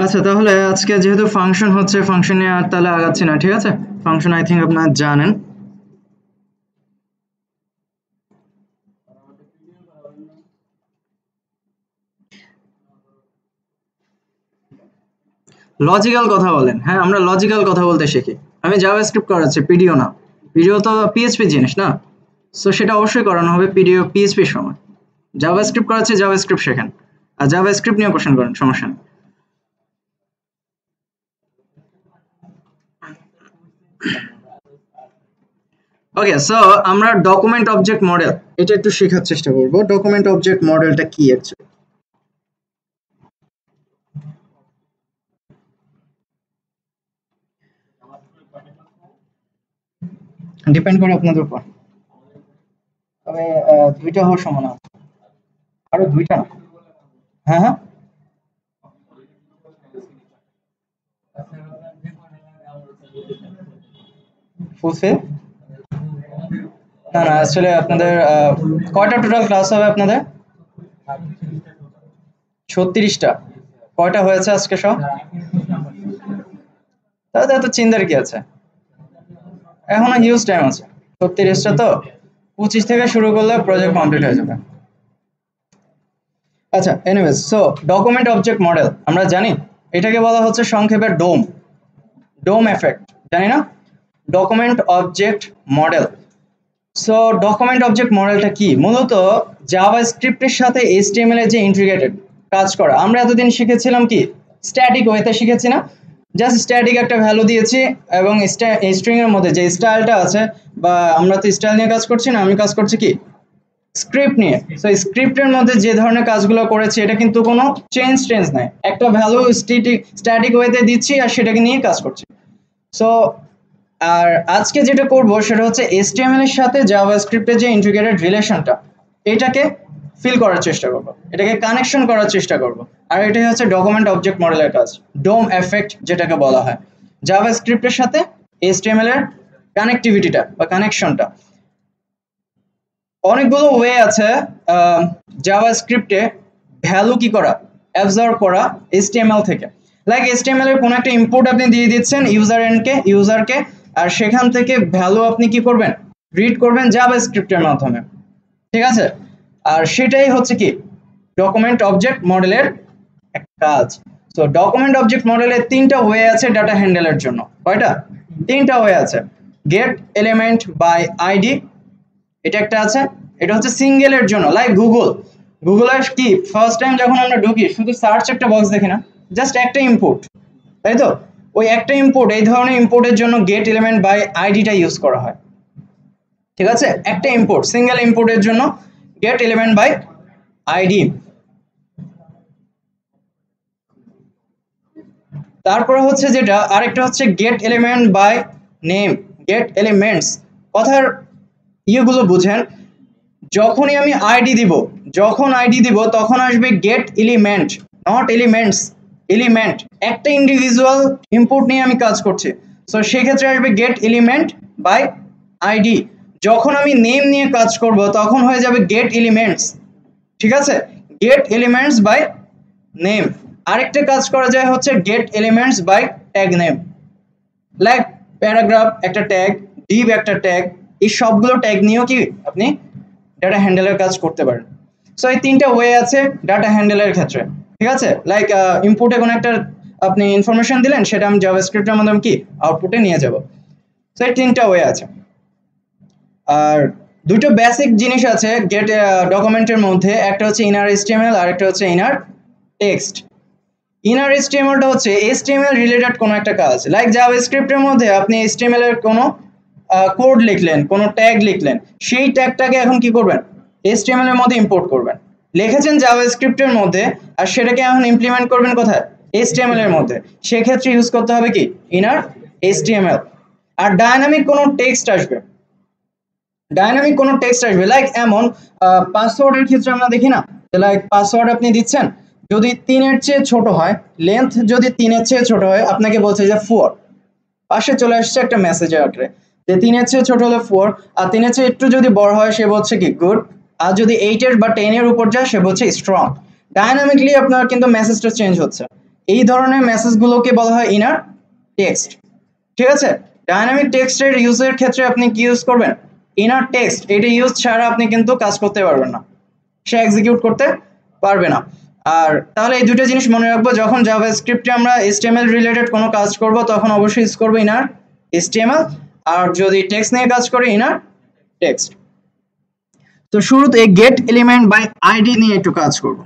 আচ্ছা, তাহলে আজকে যেহেতু ফাংশন হচ্ছে, ফাংশনে আর তাহলে আগাচ্ছি না, ঠিক আছে? ফাংশন আই থিঙ্ক আপনারা জানেন। লজিক্যাল কথা বলেন। হ্যাঁ, আমরা লজিক্যাল কথা বলতে শিখি। আমি জাভাস্ক্রিপ্ট করাচ্ছি, পিডিও না। পিডিও তো পিএইচপি জিনিস না, সো সেটা অবশ্যই করানো হবে পিডিও পিএইচপির সময়। জাভাস্ক্রিপ্ট করাচ্ছি, জাভাস্ক্রিপ্ট শেখেন, আর জাভাস্ক্রিপ্ট নিয়ে কোশ্চেন করেন, সমস্যা নেই। ওকে, সো আমরা ডকুমেন্ট অবজেক্ট মডেল এটা একটু শেখার চেষ্টা করব। ডকুমেন্ট অবজেক্ট মডেলটা কি অ্যাকচুয়ালি? ডিপেন্ড করে আপনাদের উপর, তবে দুইটা হওয়ার সম্ভাবনা আছে। আরো দুইটা না? হ্যাঁ হ্যাঁ, ফুলফিল না না, আসলে আপনাদের কয়টা টোটাল ক্লাস হবে আপনাদের? 36টা। কয়টা হয়েছে আজকে সব? তাহলে এত চিন্তার কি আছে, এখনো হিউজ টাইম আছে। 36টা তো 25 থেকে শুরু করলে প্রজেক্ট কমপ্লিট হয়ে যাবে। আচ্ছা, anyways, so document object model আমরা জানি এটাকে বলা হচ্ছে সংক্ষেপে ডোম। ডোম এফেক্ট জানি না? Document object model. So document object মডেলটা কি? মূলত জাভাস্ক্রিপ্টের সাথে এইচটিএমএল এর যে ইন্টিগ্রেটেড কাজ করা। আমরা এতদিন শিখেছিলাম কি স্ট্যাটিক ওয়েতে শিখেছি না? জাস্ট স্ট্যাটিক একটা ভ্যালু দিয়েছি এবং স্ট্রিং এর মধ্যে যে স্টাইলটা আছে, বা আমরা তো স্টাইল নিয়ে কাজ করছি না, আমি কাজ করছি কি স্ক্রিপ্ট নিয়ে। সো স্ক্রিপ্টের মধ্যে যে ধরনের কাজগুলো করেছি এটা কিন্তু কোনো চেঞ্জ নাই, একটা ভ্যালু স্ট্যাটিক ওয়েতে দিচ্ছি আর সেটাকে নিয়ে কাজ করছি। সো আর আজকে যেটা করব সেটা হচ্ছে এইচটিএমএল এর সাথে জাভাস্ক্রিপ্টের যে ইন্টিগ্রেটেড রিলেশনটা, এটাকে ফিল করার চেষ্টা করব, এটাকে কানেকশন করার চেষ্টা করব। আর এটাই হচ্ছে ডকুমেন্ট অবজেক্ট মডেলের কাজ, ডোম এফেক্ট যেটাকে বলা হয়। জাভাস্ক্রিপ্টের সাথে এইচটিএমএল এর কানেক্টিভিটিটা বা কানেকশনটা। অনেকগুলো ওয়ে আছে জাভাস্ক্রিপ্টে ভ্যালু কি করা, অ্যাবজর্ব করা এইচটিএমএল থেকে। লাইক এইচটিএমএল এর কোনো একটা ইনপুট আপনি দিয়ে দিচ্ছেন ইউজারকে, আর সেখান থেকে ভ্যালু আপনি কি করবেন, রিড করবেন জাভাস্ক্রিপ্টের মাধ্যমে, ঠিক আছে? আর সেটাই হচ্ছে কি ডকুমেন্ট অবজেক্ট মডেলের একটা কাজ। সো ডকুমেন্ট অবজেক্ট মডেলের তিনটা ওয়ে আছে ডাটা হ্যান্ডেলের জন্য। কয়টা? তিনটা ওয়ে আছে। গেট এলিমেন্ট বাই আইডি, এটা একটা আছে। এটা হচ্ছে সিঙ্গেলের জন্য, লাইক গুগলের কি ফার্স্ট টাইম যখন আমরা ঢুকি শুধু সার্চ একটা বক্স দেখি না, জাস্ট একটা ইনপুট, তাই তো? ওই একটা ইনপুট, এই ধরনের ইনপুটের জন্য গেট এলিমেন্ট বাই আইডিটা ইউজ করা হয়, ঠিক আছে? একটা ইনপুট, সিঙ্গেল ইনপুটের জন্য গেট এলিমেন্ট বাই আইডি। তারপরে হচ্ছে যেটা আরেকটা হচ্ছে get element by name, get elements. কথার ইয়েগুলো বুঝেন, যখনই আমি আইডি দিব তখন আসবে get element, not elements, element. একটা ইন্ডিভিজুয়াল ইনপুট নিয়ে আমি কাজ করছি, সো সেক্ষেত্রে আসবে গেট এলিমেন্ট বাই আইডি। যখন আমি নেম নিয়ে কাজ করব তখন হয়ে যাবে গেট এলিমেন্টস, ঠিক আছে? Get elements by name. আরেকটা কাজ করা যায় হচ্ছে get elements by tag name, like paragraph একটা ট্যাগ, ডিভ একটা ট্যাগ, এই সবগুলো ট্যাগ নিয়েও কি আপনি ডাটা হ্যান্ডেলের কাজ করতে পারেন। সো এই তিনটা ওয়ে আছে ডাটা হ্যান্ডেলের ক্ষেত্রে, ঠিক আছে? লাইক ইনপুটে কোনো একটা আপনি ইনফরমেশন দিলেন, সেটা আমি জাভাস্ক্রিপ্টের মাধ্যমে কি আউটপুটে নিয়ে যাব। সো এই তিনটা ওয়ে আছে। আর দুটো বেসিক জিনিস আছে গেট ডকুমেন্টের মধ্যে, একটা হচ্ছে ইনার এইচটিএমএল আর একটা হচ্ছে ইনার টেক্সট। ইনার এইচটিএমএলটা হচ্ছে এইচটিএমএল রিলেটেড কোনো একটা কাজ, লাইক জাভাস্ক্রিপ্টের মধ্যে আপনি এইচটিএমএল এর কোনো কোড লিখলেন, কোনো ট্যাগ লিখলেন, সেই ট্যাগটাকে এখন কি করবেন, এইচটিএমএল এর মধ্যে ইম্পোর্ট করবেন। লিখেছেন জাভাস্ক্রিপ্টের মধ্যে আর সেটাকে এখন ইমপ্লিমেন্ট করবেন কোথায়, এইচটিএমএল এর মধ্যে। সেক্ষেত্রে ইউজ করতে হবে কি ইনার এইচটিএমএল। আর ডায়নামিক কোনো টেক্সট আসবে, লাইক এমন পাসওয়ার্ডের ক্ষেত্রে আমরা দেখি না, লাইক পাসওয়ার্ড আপনি দিচ্ছেন, যদি 3-এর চেয়ে ছোট হয়, লেন্থ যদি 3-এর চেয়ে ছোট হয়, আপনাকে বলছে যে 4, পাশে চলে আসছে একটা মেসেজের আকারে যে 3-এর চেয়ে ছোট হলে 4, আর 3-এর চেয়ে একটু যদি বড় হয় সে বলছে কি গুড, আর যদি 8-এর বা 10-এর উপর যায় সে বলছে স্ট্রং। ডায়নামিকলি আপনার কিন্তু মেসেজটা চেঞ্জ হচ্ছে। এই ধরনের মেসেজগুলোকে বলা হয় ইনার টেক্সট। ঠিক আছে, ডাইনামিক টেক্সটের ইউজের ক্ষেত্রে আপনি কি ইউজ করবেন? Inner text. এটা ইউজ ছাড়া আপনি কিন্তু কাজ করতে পারবেন না, সে এক্সিকিউট করতে পারবে না। আর তাহলে এই দুটো জিনিস মনে রাখবো, যখন জাভাস্ক্রিপ্টে আমরা HTML রিলেটেড কোনো কাজ করব তখন অবশ্যই ইউজ করবো ইনার HTML, আর যদি টেক্সট নিয়ে কাজ করি ইনার টেক্সট। তো শুরুতে গেট এলিমেন্ট বাই আইডি নিয়ে একটু কাজ করব।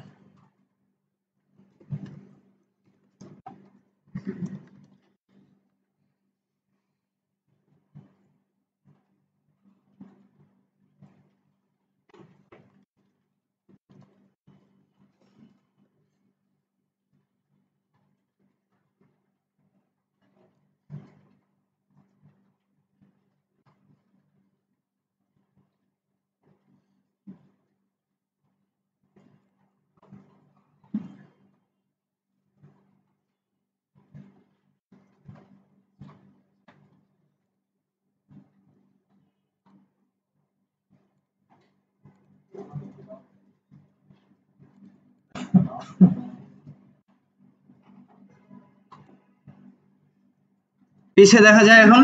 পিছে দেখা যায়, এখন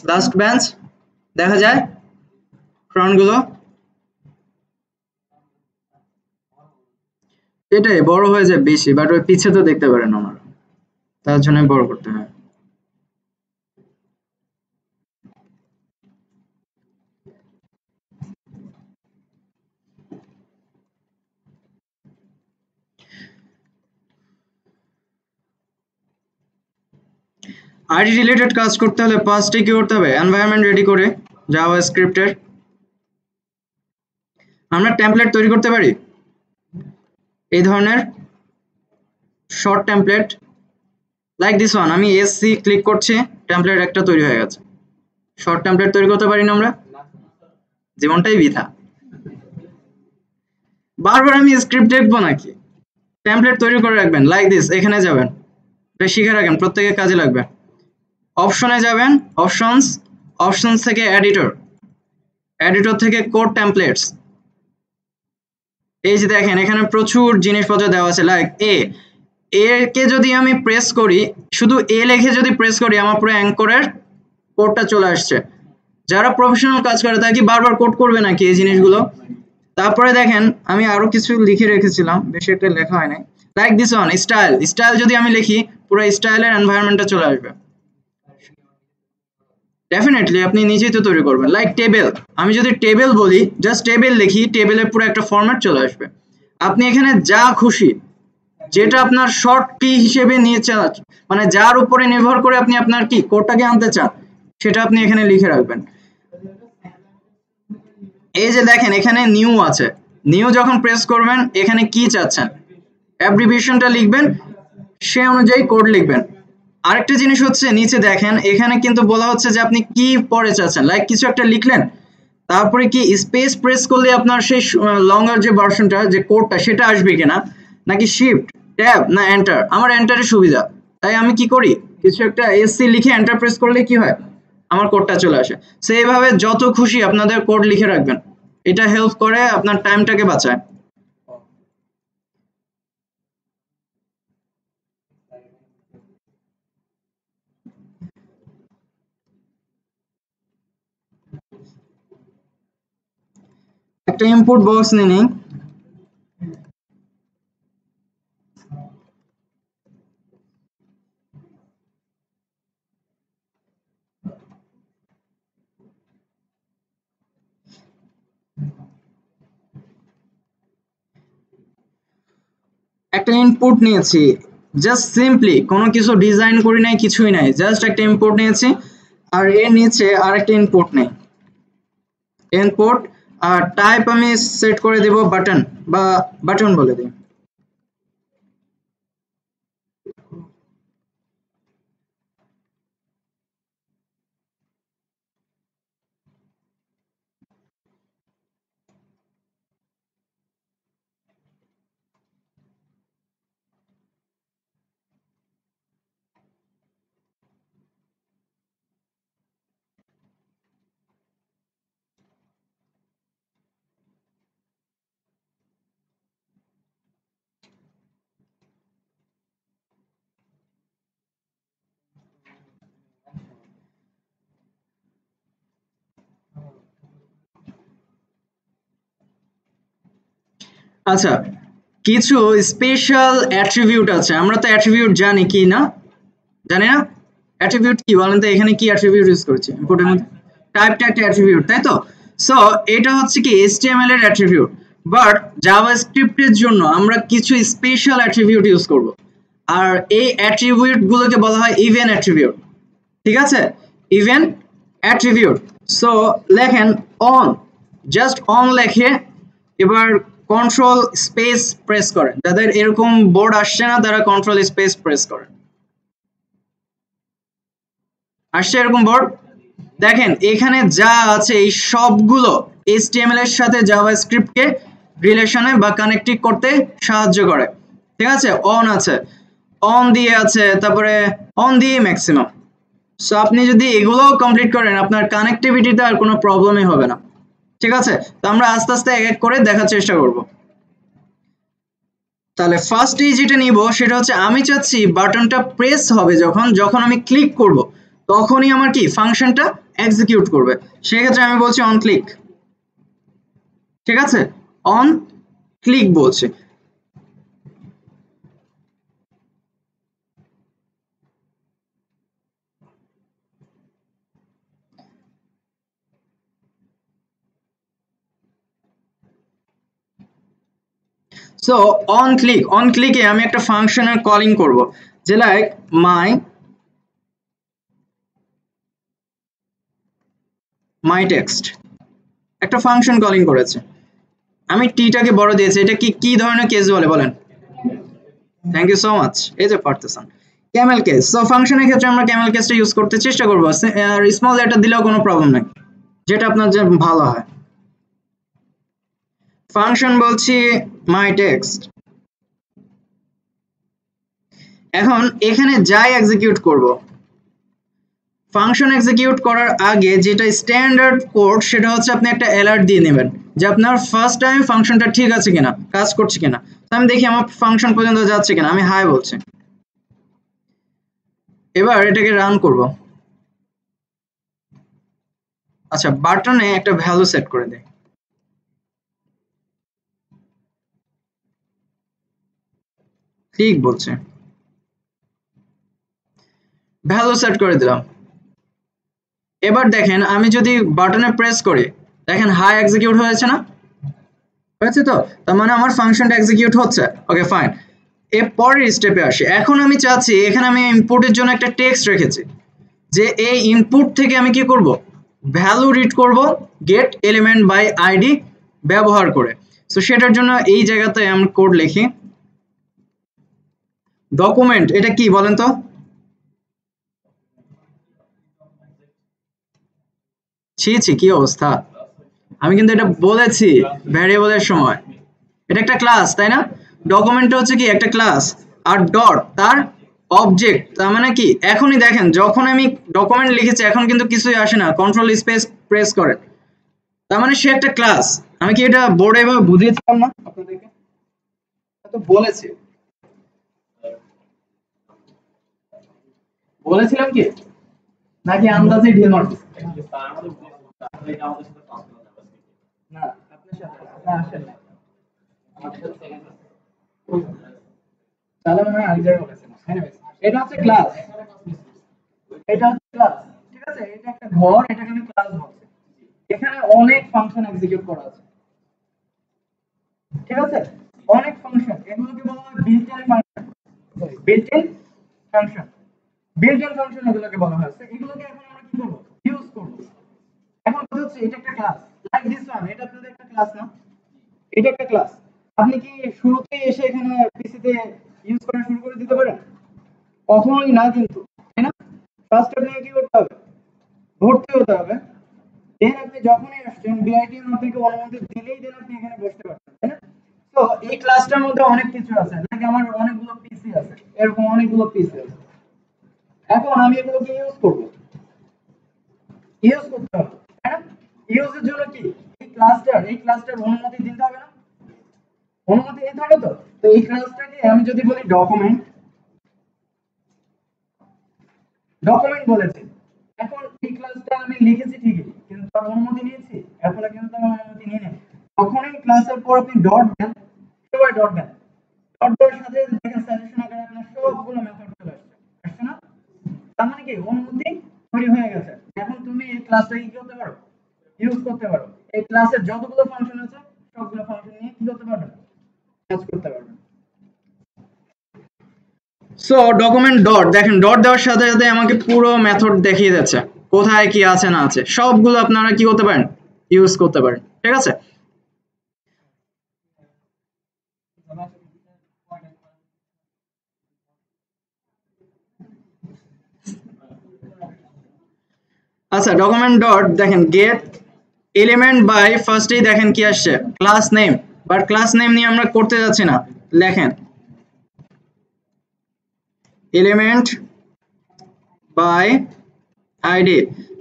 লাস্ট বেঞ্চ দেখা যায়, ফ্রন্ট গুলো এটাই বড় হয়ে যায় বেশি, বাট ওই পিছে তো দেখতে পারেন আমার, তার জন্য বড় করতে হয়। আইডি রিলেটেড কাজ করতে হলে ফার্স্টে কি করতে হবে? এনভায়রনমেন্ট রেডি করে জাভাস্ক্রিপ্টের আমরা টেমপ্লেট তৈরি করতে পারি। এই ধরনের short template like this one, আমি এসসি ক্লিক করছি, টেমপ্লেট একটা তৈরি হয়ে গেছে। শর্ট টেমপ্লেট তৈরি করতে পারি না আমরা? জীবনটাই বৃথা, বারবার আমি স্ক্রিপ্ট দেখবো নাকি? টেমপ্লেট তৈরি করে রাখবেন লাইক দিস, এখানে যাবেন, এটা শিখে রাখেন, প্রত্যেকের কাজে লাগবে। অপশনে যাবেন, অপশনস, অপশনস থেকে এডিটর, এডিটর থেকে কোড টেমপ্লেটস। এই যে দেখেন এখানে প্রচুর জিনিসপত্র দেওয়া আছে, লাইক এ কে যদি আমি প্রেস করি, শুধু এ লিখে যদি প্রেস করি, আমার পুরো অ্যাঙ্করের কোডটা চলে আসছে। যারা প্রফেশনাল কাজ করে তারা কি বারবার কোড করবে নাকি এই জিনিসগুলো? তারপরে দেখেন আমি আরো কিছু লিখে রেখেছিলাম, বেশি একটা লেখা হয় নাই, like this one style. Style যদি আমি লিখি, পুরো স্টাইলের এনভায়রনমেন্টটা চলে আসবে। ডেফিনেটলি আপনি নিজেই তো তৈরি করবেন। লাইক টেবিল, আমি যদি টেবিল বলি, জাস্ট টেবিল লিখি, টেবিলের পুরো একটা ফরম্যাট চলে আসবে। আপনি এখানে যা খুশি, যেটা আপনার শর্ট কি হিসেবে নিয়ে চান, মানে যার উপরে নির্ভর করে আপনি আপনার কি কোডটাকে আনতে চান, সেটা আপনি এখানে লিখে রাখবেন। এই যে দেখেন এখানে নিউ আছে, নিউ যখন প্রেস করবেন এখানে কি চাচ্ছেন, অ্যাব্রিভিয়েশনটা লিখবেন, সে অনুযায়ী কোড লিখবেন। আরেকটা জিনিস হচ্ছে নিচে দেখেন এখানে কিন্তু বলা হচ্ছে যে আপনি কি পরে চাচ্ছেন, লাইক কিছু একটা লিখলেন, তারপরে কি স্পেস প্রেস করলে আপনার সেই লঙ্গার যে ভার্সনটা, যে কোডটা, সেটা আসবে কিনা, নাকি শিফট ট্যাব না এন্টার। আমার এন্টারের সুবিধা, তাই আমি কি করি, কিছু একটা এসসি লিখে এন্টার প্রেস করলে কি হয়, আমার কোডটা চলে আসে। সো এইভাবে যত খুশি আপনাদের কোড লিখে রাখবেন, এটা হেল্প করে, আপনার টাইমটাকে বাঁচায়। একটা ইনপুট বক্স নিয়ে নিই, একটা ইনপুট নিয়েছি, জাস্ট সিম্পলি কোনো কিছু ডিজাইন করি নাই, কিছুই নাই, জাস্ট একটা ইনপুট নিয়েছি, আর এর নিচে আরেকটা ইনপুট নেই, ইনপুট, আর টাইপ আমি সেট করে দেব বাটন, বা বাটন বলে দিই। আচ্ছা, কিছু স্পেশাল অ্যাট্রিবিউট আছে, আমরা তো অ্যাট্রিবিউট জানি কি না, জানি না অ্যাট্রিবিউট কি বলেন তো, এখানে কি অ্যাট্রিবিউট ইউজ করেছি ইনপুটের মধ্যে, টাইপটা একটা অ্যাট্রিবিউট তাই তো। সো এটা হচ্ছে কি HTML এর অ্যাট্রিবিউট, বাট জাভাস্ক্রিপ্টের জন্য আমরা কিছু স্পেশাল অ্যাট্রিবিউট ইউজ করব, আর এই অ্যাট্রিবিউট গুলোকে বলা হয় ইভেন্ট অ্যাট্রিবিউট, ঠিক আছে, ইভেন্ট অ্যাট্রিবিউট। সো লেখেন অন, জাস্ট অন লেখে এবার কন্ট্রোল স্পেস প্রেস করেন, যাদের এরকম বোর্ড আসছে না তারা কন্ট্রোল স্পেস প্রেস করেন। আসছে এরকম বোর্ড, দেখেন এখানে যা আছে এই সবগুলো HTML এর সাথে জাভাস্ক্রিপ্টকে রিলেশনে বা কানেক্টিং করতে সাহায্য করে, ঠিক আছে। অন আছে, অন দিয়ে আছে, তারপরে অন দিয়ে ম্যাক্সিমাম। সো আপনি যদি এগুলো কমপ্লিট করেন আপনার কানেক্টিভিটিতে আর কোনো প্রবলেমই হবে না, ঠিক আছে। তো আমরা আস্তে আস্তে এক এক করে দেখার চেষ্টা করব। তাহলে ফার্স্টেই যেটা নিব সেটা হচ্ছে আমি চাচ্ছি বাটনটা প্রেস হবে যখন যখন আমি ক্লিক করব তখনই আমার কি ফাংশনটা এক্সিকিউট করবে, সেক্ষেত্রে আমি বলছি অন ক্লিক, ঠিক আছে, অন ক্লিক বলছি। সো অন ক্লিক, অন ক্লিকে আমি একটা ফাংশনের কলিং করব, যে লাইক মাই টেক্সট, একটা ফাংশন কলিং করেছে, আমি টিটাকে বড় দিয়েছি, এটা কি কি ধরনের কেস বলে বলেন? থ্যাংক ইউ সো মাচ, এই যে পারতেছেন ক্যামেল কেস। সো ফাংশনের ক্ষেত্রে আমরা ক্যামেল কেসটা ইউজ করতে চেষ্টা করব, আর স্মল লেটার দিলেও কোনো প্রবলেম নেই, যেটা আপনার যে ভালো হয়। ফাংশন বলছি মাই টেক্সট, এখন এখানে যাই এক্সিকিউট করব, ফাংশন এক্সিকিউট করার আগে যেটা স্ট্যান্ডার্ড কোড সেটা হচ্ছে আপনি একটা অ্যালার্ট দিয়ে নেবেন যে আপনার ফার্স্ট টাইম ফাংশনটা ঠিক আছে কিনা, কাজ করছে কিনা। তো আমি দেখি আমার ফাংশন পর্যন্ত যাচ্ছে কিনা, আমি হাই বলছি, এবার এটাকে রান করব। আচ্ছা, বাটনে একটা ভ্যালু সেট করে দেই, ঠিক বলছে, ভ্যালু সেট করে দিলাম। এবার দেখেন আমি যদি বাটনে প্রেস করি, দেখেন হাই এক্সিকিউট হয়েছে না, হয়েছে তো, তার মানে আমার ফাংশনটা এক্সিকিউট হচ্ছে, ওকে ফাইন। এর পরের স্টেপে আসি, এখন আমি চাচ্ছি এখানে আমি ইনপুটের জন্য একটা টেক্সট রেখেছি, যে এই ইনপুট থেকে আমি কি করব, ভ্যালু রিড করব গেট এলিমেন্ট বাই আইডি ব্যবহার করে। সো সেটার জন্য এই জায়গাতে আমি কোড লিখি, ডকুমেন্ট, এটা কি বলেন তো, ছি ছি কি অবস্থা, আমি কিন্তু এটা বলেছি ভ্যারিয়েবলের সময়, এটা একটা ক্লাস তাই না, ডকুমেন্টটা হচ্ছে কি একটা ক্লাস, আর ডট তার অবজেক্ট, তার মানে কি এখনই দেখেন যখন আমি ডকুমেন্ট লিখেছি এখন কিন্তু কিছুই আসে না, কন্ট্রোল স্পেস প্রেস করে, তার মানে সে একটা ক্লাস। আমি কি এটা বোর্ডে এভাবে বুঝিয়েছিলাম না আপনাদেরকে, তো বলেছি, বলেছিলাম কি নাকি আন্দাজে ঢিল মারছি? না আপনার সাথে আপনি আসেন না আমাদের সাথে, তাহলে মনে হয় আগে বলেছেন। Anyways, এটা হচ্ছে ক্লাস, এটা হচ্ছে ক্লাস, ঠিক আছে, এটা একটা ঘর, এটাকে আমি ক্লাস বলছি, এখানে অনেক ফাংশন এক্সিকিউট করা আছে, ঠিক আছে, অনেক ফাংশন, এগুলোকে বলা হয় built in function, built in function, built in function এগুলোকে বলা হয়। এগুলোকে এখন আমরা কি করব, ইউজ করব। এখন কথা হচ্ছে এটা একটা ক্লাস, লাইক দিস ওয়ান, এটা আপনাদের একটা ক্লাস না, এটা একটা ক্লাস, আপনি কি শুরুতেই এসে এখানে পিসিতে ইউজ করা শুরু করে দিতে পারেন? কখনোই না কিন্তু, তাই না, ফার্স্ট আপনাকে কি করতে হবে, ভর্তি হতে হবে, দেন আপনি যখনই আসছেন বিআইটিএম আপনাকে অনুমতি দিলেই দেন আপনি এখানে বসতে পারবেন, তাই না। তো এই ক্লাসটার মধ্যে অনেক কিছু আছে, নাকি আমার অনেকগুলো পিসি আছে, এরকম অনেকগুলো পিসি আছে, এখন আমি এগুলোকে ইউজ করব, ইউজ করতে হবে, তাই না। ইউজের জন্য কি এই ক্লাসটার অনুমতি দিতে হবে না, অনুমতি দিতে হবে তো। তো এই ক্লাসটাকে আমি যদি বলি ডকুমেন্ট, ডকুমেন্ট বলেছি, এখন এই ক্লাসটা আমি লিখেছি ঠিকই কিন্তু তার অনুমতি নিয়েছি, এখন কিন্তু আমি অনুমতি নিয়ে নেই, তখন এই ক্লাসের পর আপনি ডট দেন, সবাই ডট দেন। ডট দেওয়ার সাথে দেখেন সাজেশন আকারে আপনার সবগুলো মেথড চলে আসছে, আসছে না? তার মানে কি অনুমতি তৈরি হয়ে গেছে। এখন তুমি এই ক্লাসটা কি করতে পারো, ইউজ করতে পারো। এই ক্লাসের যতগুলো ফাংশন আছে সবগুলো ফাংশন নিয়ে কি করতে পারবে, কাজ করতে পারবে। সো ডকুমেন্ট ডট, দেখেন ডট দেওয়ার সাথে সাথে আমাকে পুরো মেথড দেখিয়ে যাচ্ছে, কোথায় কি আছে না আছে সবগুলো আপনারা কি করতে পারেন, ইউজ করতে পারেন। ঠিক আছে, আচ্ছা ডকুমেন্ট ডট দেখেন গেট এলিমেন্ট বাই ফার্স্টেই দেখেন কি আসছে, class name. But class name নিয়ে আমরা করতে যাচ্ছি না, লেখেন এলিমেন্ট বাই আইডি।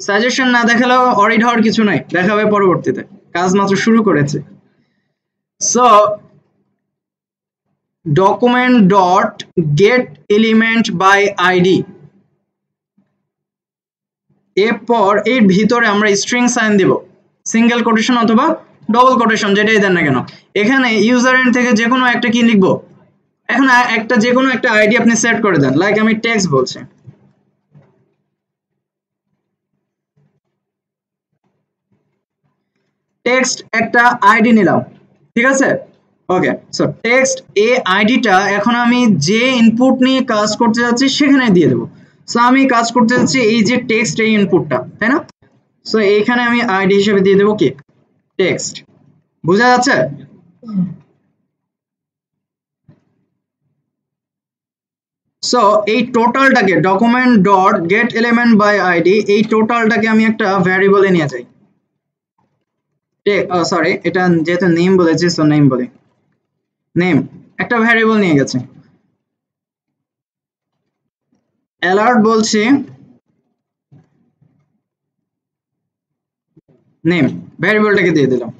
সাজেশন না দেখালেও অরিড হওয়ার কিছু নাই, দেখাবে পরবর্তীতে, কাজ মাত্র শুরু করেছে। So document dot get element by ID, এরপর এর ভিতরে আমরা স্ট্রিং সাইন দিব, সিঙ্গেল কোটেশন অথবা ডবল কোটেশন যেটাই দেন না কেন। এখানে ইউজার এন্ড থেকে যে কোনো একটা কি লিখবো, এখন একটা যে কোনো একটা আইডি আপনি সেট করে দেন, লাইক আমি টেক্সট বলছি, টেক্সট একটা আইডি নিলাম। ঠিক আছে, ওকে। সো টেক্সট এই আইডিটা এখন আমি যে ইনপুট নিয়ে কাজ করতে যাচ্ছি সেখানে দিয়ে দেবো। সো আমি কাজ করতে যাচ্ছি এই যে টেক্সট এই ইনপুটটা, তাই না? সো এইখানে আমি আইডি হিসেবে দিয়ে দেবো কি টেক্সট, বোঝা যাচ্ছে? সো এই টোটালটাকে document dot get element by ID, এই টোটালটাকে আমি একটা ভ্যারিয়েবলে নিয়ে যাই। সরি, এটা যেহেতু নেম বলেছি সো নেম বলি, নেম একটা ভ্যারিয়েবল নিয়ে গেছে। অ্যালার্ট বলছি নেম, ভ্যারিয়েবলটাকে দিয়ে দিলাম।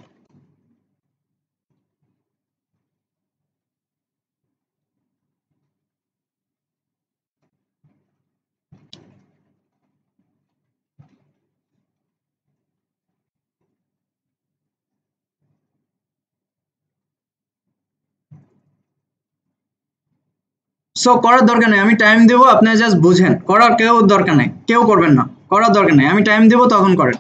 সো করার দরকার নেই, আমি টাইম দেবো, আপনারা জাস্ট বুঝেন, করার কেউ দরকার নেই, কেউ করবেন না, করার দরকার নেই, আমি টাইম দেবো তখন করেন।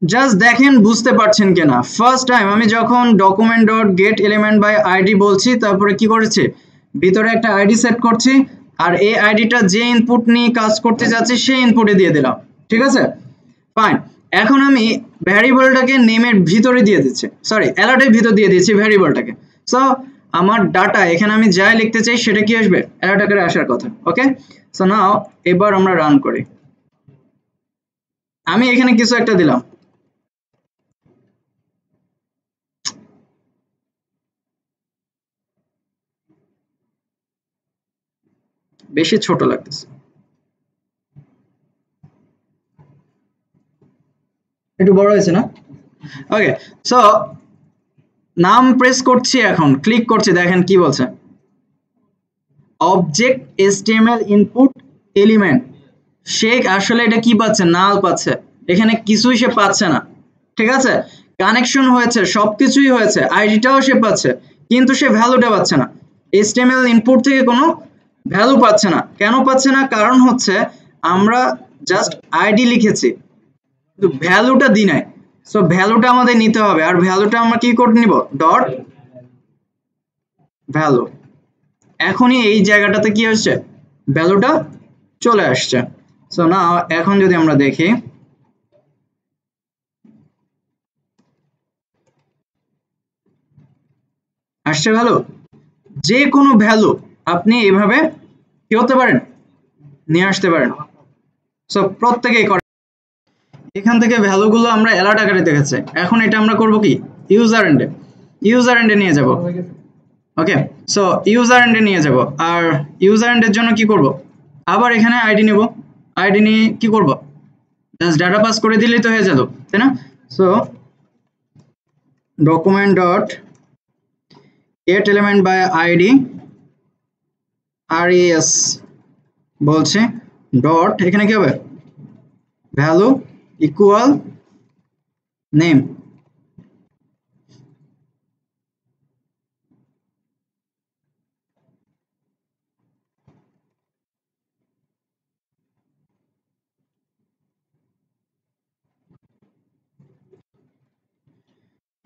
জাস্ট দেখেন বুঝতে পারছেন কিনা। ফার্স্ট টাইম আমি যখন document dot get element by ID বলছি, তারপরে কি করেছি, ভিতরে একটা আইডি সেট করছি, আর এই আইডিটা যে ইনপুট নিয়ে কাজ করতে যাচ্ছি সেই ইনপুটে দিয়ে দিলাম। ঠিক আছে, ফাইন। এখন আমি ভ্যারিয়েবলটাকে নেমের ভিতরে দিয়ে দিচ্ছি, সরি অ্যালার্টের ভিতর দিয়ে দিচ্ছি ভ্যারিয়েবলটাকে। সো আমার ডাটা এখানে আমি যাই লিখতে চাই সেটা কি আসবে, অ্যালার্ট আকারে আসার কথা। ওকে, সো নাও এবার আমরা রান করি। আমি এখানে কিছু একটা দিলাম, বেশি ছোট লাগতেছে, একটু বড় হয়েছে না? ওকে, সো নাম প্রেস করছি, এখন ক্লিক করছি, দেখেন কি বলছে, অবজেক্ট এচটিএমএল ইনপুট এলিমেন্ট। সে আসলে এটা কি পাচ্ছে, নাল পাচ্ছে, এখানে কিছুই সে পাচ্ছে না। ঠিক আছে, কানেকশন হয়েছে, সবকিছুই হয়েছে, আইডিটাও সে পাচ্ছে, কিন্তু সে ভ্যালুটা পাচ্ছে না। এচটিএমএল ইনপুট থেকে কোনো ভ্যালু পাচ্ছে না। কেন পাচ্ছে না? কারণ হচ্ছে আমরা জাস্ট আইডি লিখেছি কিন্তু ভ্যালুটা দিই নাই। সো ভ্যালুটা আমাদের নিতে হবে, আর ভ্যালুটা আমরা কি করে নিব, ডট ভ্যালু। এখনই এই জায়গাটাতে কি হচ্ছে, ভ্যালুটা চলে আসছে। সো না এখন যদি আমরা দেখি, আসছে ভ্যালু, যে কোনো ভ্যালু আপনি এভাবে কি হতে পারেন, নিয়ে আসতে পারেন। সো প্রত্যেকেই করে। এখান থেকে ভ্যালুগুলো আমরা অ্যালার্ট আকারে দেখেছি, এখন এটা আমরা করব কি, ইউজার এন্ডে, ইউজার এন্ডে নিয়ে যাব। ওকে, সো ইউজার এন্ডে নিয়ে যাব, আর ইউজার এন্ডের জন্য কি করব, আবার এখানে আইডি নেব, আইডি নিয়ে কি করব, জাস্ট ডাটা পাস করে দিলেই তো হয়ে গেল, তাই না? So document dot get element by ID res বলছে ডট, এখানে কি হবে, ভ্যালু ইকুয়াল নেম।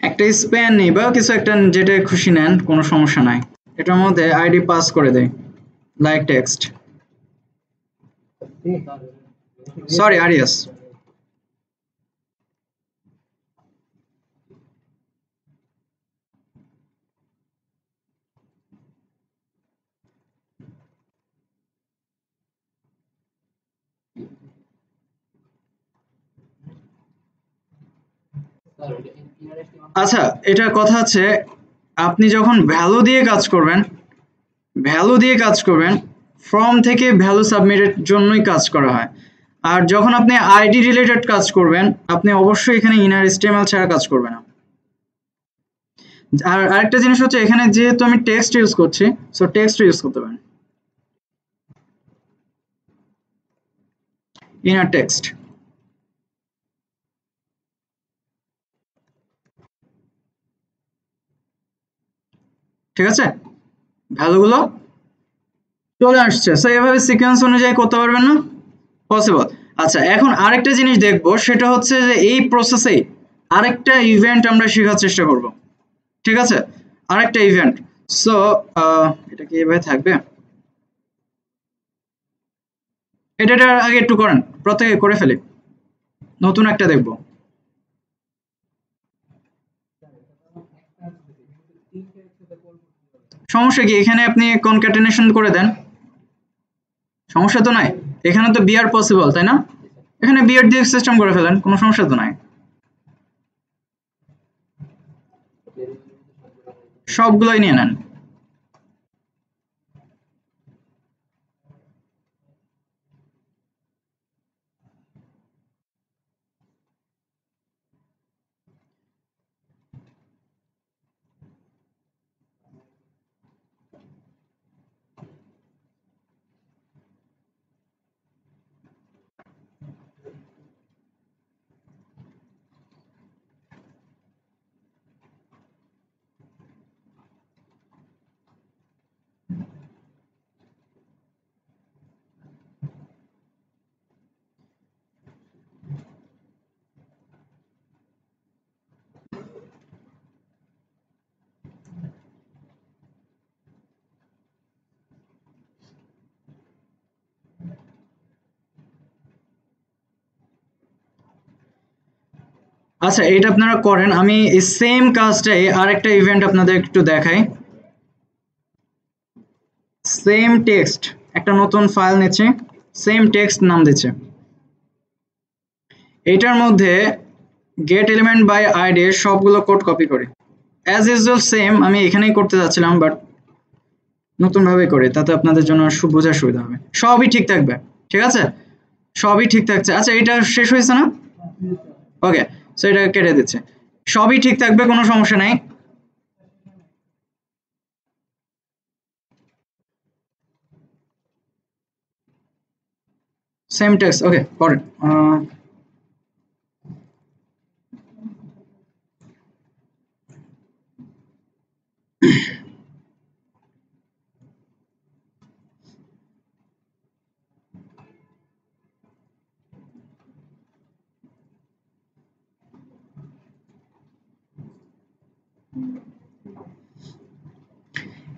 একটা স্প্যান নেই বা কিছু একটা যেটা খুশি নেন, কোনো সমস্যা নাই। এটার মধ্যে আইডি পাস করে দেয়, লাইক টেক্সট, সরি আরিয়াস। আচ্ছা, এটার কথা হচ্ছে আপনি যখন ভ্যালু দিয়ে কাজ করবেন, ফর্ম থেকে ভ্যালু সাবমিটের জন্যই কাজ করা হয়। আর যখন আপনি আইডি রিলেটেড কাজ করবেন, আপনি অবশ্যই এখানে ইনার HTML ছাড়া কাজ করবেন না। আর আরেকটা জিনিস হচ্ছে, এখানে যেহেতু আমি টেক্সট ইউজ করছি, সো টেক্সট ইউজ করতে পারেন, ইনার টেক্সট। ঠিক আছে, ভ্যালুগুলো চলে আসছে। সো এভাবে সিকোয়েন্স অনুযায়ী করতে পারবেন না? পসিবল। আচ্ছা, এখন আরেকটা জিনিস দেখবো, সেটা হচ্ছে যে এই প্রসেসে আরেকটা ইভেন্ট আমরা শেখার চেষ্টা করব। ঠিক আছে, আরেকটা ইভেন্ট। সো এটা কি এভাবে থাকবে? এটা আগে একটু করেন, প্রত্যেকে করে ফেলি, নতুন একটা দেখবো। সমস্যা কি, এখানে আপনি কনক্যাটেনেশন করে দেন, সমস্যা তো নাই। এখানে তো বিআর পসিবল, তাই না? এখানে বিআর দিয়ে সিস্টেম করে ফেলেন, কোনো সমস্যা তো নাই। সবগুলোই নিয়ে নেন। আচ্ছা, এটা আপনারা করেন, আমি এই সেম কাজটাই আরেকটা ইভেন্ট আপনাদের একটু দেখাই। সেম টেক্সট, একটা নতুন ফাইল নিচ্ছে, সেম টেক্সট নাম দিচ্ছে, এটার মধ্যে গেট এলিমেন্ট বাই আইডি সবগুলো কোড কপি করি। অ্যাজ ইউজুয়াল সেম আমি এখানেই করতে যাচ্ছিলাম, বাট নতুন ভাবে করি, তাতে আপনাদের জন্য বোঝার সুবিধা হবে। সবই ঠিক থাকবে, ঠিক আছে, সবই ঠিক থাকছে। আচ্ছা, এটা শেষ হয়েছে না? ওকে, সো এটা কেটে দিচ্ছে, সবই ঠিক থাকবে, কোনো সমস্যা নাই। সেম টেক্সট, ওকে, করেন।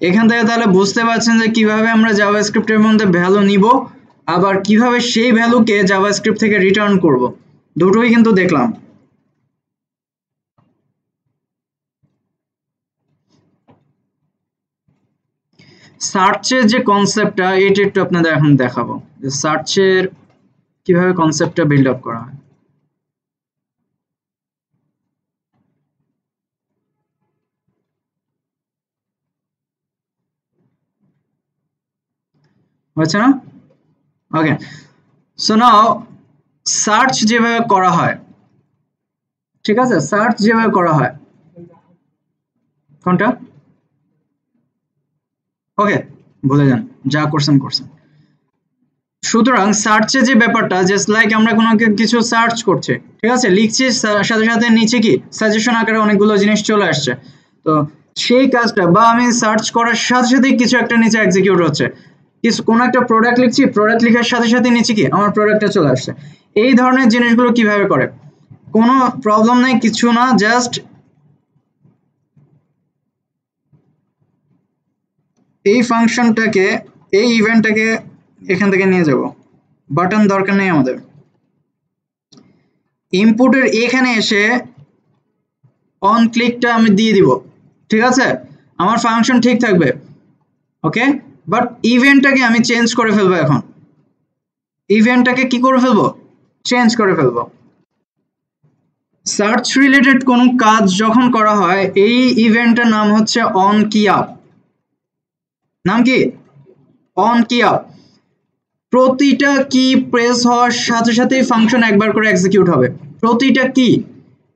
এখান থেকে তাহলে বুঝতে পারছেন যে কিভাবে আমরা জাভাস্ক্রিপ্টের মধ্যে ভ্যালু নিব, আবার কিভাবে সেই ভ্যালুকে জাভাস্ক্রিপ্ট থেকে রিটার্ন করব, দুটোই কিন্তু দেখলাম। সার্চের যে কনসেপ্টটা, এটা একটু আপনাদের এখন দেখাবো, যে সার্চের কিভাবে কনসেপ্টটা বিল্ড আপ করা হয়। হচ্ছে না? ওকে, সো নাও সার্চ যেভাবে করা হয়, ঠিক আছে, সার্চ যেভাবে করা হয়, কোনটা? ওকে, বলে যান, যা করছেন করছেন। সুতরাং সার্চে যে ব্যাপারটা, জাস্ট লাইক আমরা কোনো কিছু সার্চ করছি, ঠিক আছে, লিখছি, সাথে সাথে নিচে কি সাজেশন আকারে অনেকগুলো জিনিস চলে আসছে। তো সেই কাজটা, বা আমি সার্চ করার সাথে সাথে কিছু একটা নিচে এক্সিকিউট হচ্ছে, কিছু কোনো একটা প্রোডাক্ট লিখছি, প্রোডাক্ট লেখার সাথে সাথে নিচে কি আমার প্রোডাক্টটা চলে আসছে। এই ধরনের জিনিসগুলো কিভাবে করে, কোনো প্রবলেম নেই, কিছু না, জাস্ট এই ফাংশনটাকে, এই ইভেন্টটাকে এখান থেকে নিয়ে যাব, বাটন দরকার নেই আমাদের। ইনপুটের এখানে এসে অন ক্লিকটা আমি দিয়ে দিব, ঠিক আছে, আমার ফাংশন ঠিক থাকবে। ওকে, বাট ইভেন্টটাকে আমি চেঞ্জ করে ফেলবো। এখন ইভেন্টটাকে কি করে ফেলবো, চেঞ্জ করে ফেলবো। সার্চ রিলেটেড কোনো কাজ যখন করা হয়, এই ইভেন্টের নাম হচ্ছে অন কি আপ। নাম কি? অন কি আপ। প্রতিটা কি প্রেস হওয়ার সাথে সাথেই ফাংশন একবার করে এক্সিকিউট হবে। প্রতিটা কি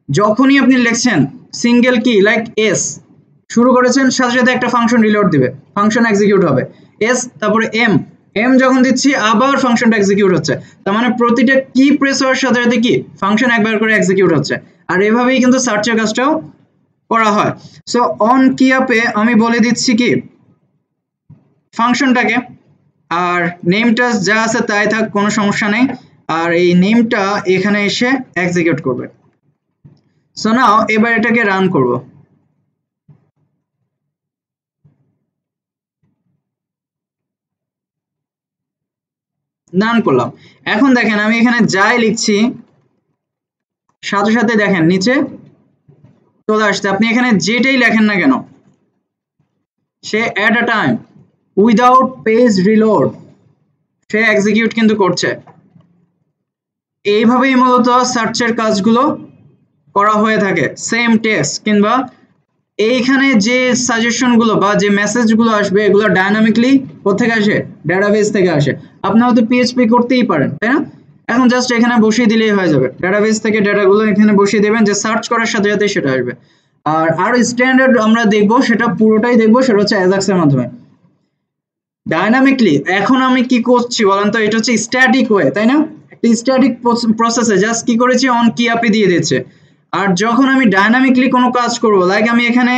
যখনই আপনি লিখছেন সিঙ্গেল কি লাইক এস শুরু করেছেন, সাথে সাথে একটা ফাংশন রিলোড দিবে, ফাংশন এক্সিকিউট হবে। এস তারপরে এম, এম যখন দিচ্ছি আবার ফাংশনটা এক্সিকিউট হচ্ছে। তার মানে প্রতিটা কি প্রেস হওয়ার সাথে সাথে কি ফাংশন একবার করে এক্সিকিউট হচ্ছে। আর এভাবেই কিন্তু সার্চের কাজটাও করা হয়। সো অন কি আপে আমি বলে দিচ্ছি কি ফাংশনটাকে, আর নেমটা যা আছে তাই থাক, কোনো সমস্যা নেই। আর এই নেমটা এখানে এসে এক্সিকিউট করবে। সো নাও এবার এটাকে রান করব। রান করলাম। এখন দেখেন আমি এখানে যাই লিখছি সাথে সাথে দেখেন নিচে চলে আসছে। আপনি এখানে যেটাই লেখেন না কেন, সে এট আ টাইম উইদাউট পেজ রিলোড সে এক্সিকিউট কিন্তু করছে। এইভাবেই মূলত সার্চের কাজগুলো করা হয়ে থাকে। সেম টেক্সট কিংবা এইখানে যে সাজেশনগুলো বা যে মেসেজগুলো আসবে এগুলো ডাইনামিকলি কোথেকে আসে, ডেটাবেস থেকে আসে। আপনি হয়তো পিএইচপি করতেই পারেন, তাই না? এখন জাস্ট এখানে বসিয়ে দিলেই হয়ে যাবে, ডেটাবেস থেকে ডেটাগুলো এখানে বসিয়ে দেবেন, যে সার্চ করার সাথে সাথে সেটা আসবে। আর স্ট্যান্ডার্ড আমরা দেখবো, সেটা পুরোটাই দেখবো, সেটা হচ্ছে অ্যাজাক্স এর মাধ্যমে ডাইনামিকলি। এখন আমি কি করছি বলেন তো, এটা হচ্ছে স্ট্যাটিক ওয়ে, তাই না? একটা স্ট্যাটিক প্রসেসে জাস্ট কি করেছি, অন কি আপে দিয়ে দিচ্ছে। আর যখন আমি ডাইনামিকলি কোনো কাজ করব, লাইক আমি এখানে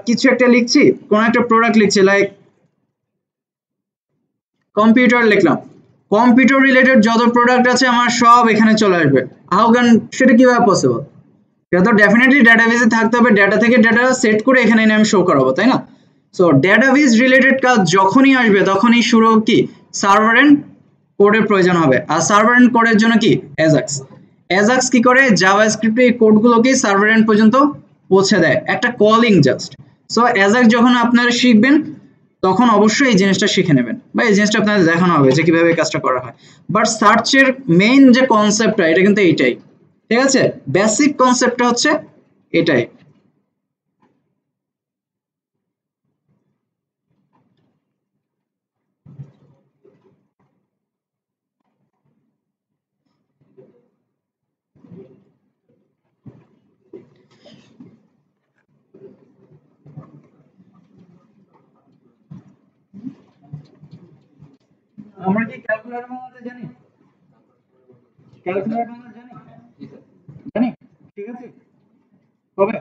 কিছু একটা লিখছি, কোন একটা প্রোডাক্ট লিখছি, লাইক কম্পিউটার লিখলাম, কম্পিউটার রিলেটেড যত প্রোডাক্ট আছে আমার সব এখানে চলে আসবে। হাউ ক্যান, সেটা কিভাবে পসিবল? সেটা তো ডেফিনেটলি ডেটাবেসে থাকতে হবে, ডেটা থেকে ডেটা সেট করে এখানে এনে আমি শো করাবো, তাই না? সো ডেটাবেস রিলেটেড কাজ যখনই আসবে তখনই শুরু কি সার্ভার এন্ড কোডের প্রয়োজন হবে। আর সার্ভার এন্ড কোডের জন্য কি অ্যাজাক্স। অ্যাজাক্স কি করে, জাভাস্ক্রিপ্টে এই কোডগুলোকে সার্ভার এন্ড পর্যন্ত পৌঁছে দেয়, একটা কলিং জাস্ট। সো অ্যাজাক্স যখন আপনারা শিখবেন তখন অবশ্যই এই জিনিসটা শিখে নেবেন, বা এই জিনিসটা আপনাদের দেখানো হবে যে কিভাবে এই কাজটা করা হয়। বাট সার্চের মেইন যে কনসেপ্টটা এটা কিন্তু এইটাই, ঠিক আছে? বেসিক কনসেপ্টটা হচ্ছে এটাই। আমরা কি ক্যালকুলেটর বানাতে জানি? ক্যালকুলেটর বানাতে জানি? জানি, ঠিক আছে। কবে?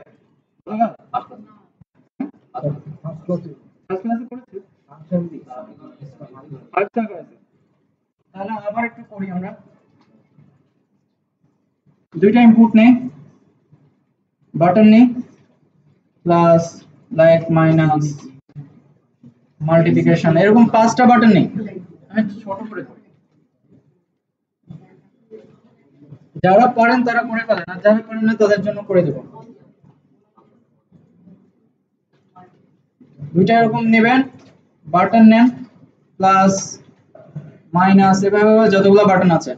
ফার্স্ট ক্লাসে করেছি, ফার্স্ট টাইম করেছি। তাহলে আবার একটু করি আমরা। দুইটা ইনপুট নেই, বাটন নেই, প্লাস লাইক মাইনাস মাল্টিপ্লিকেশন, এরকম পাঁচটা বাটন নেই। আমি ছোট করে করি, যারা পারেন তারা করে ফেলেন, আর যারা পারেন না তাদের জন্য করে দেবো। দুইটা এরকম নেবেন, বাটন নেন, প্লাস মাইনাস, এভাবে যতগুলো বাটন আছে।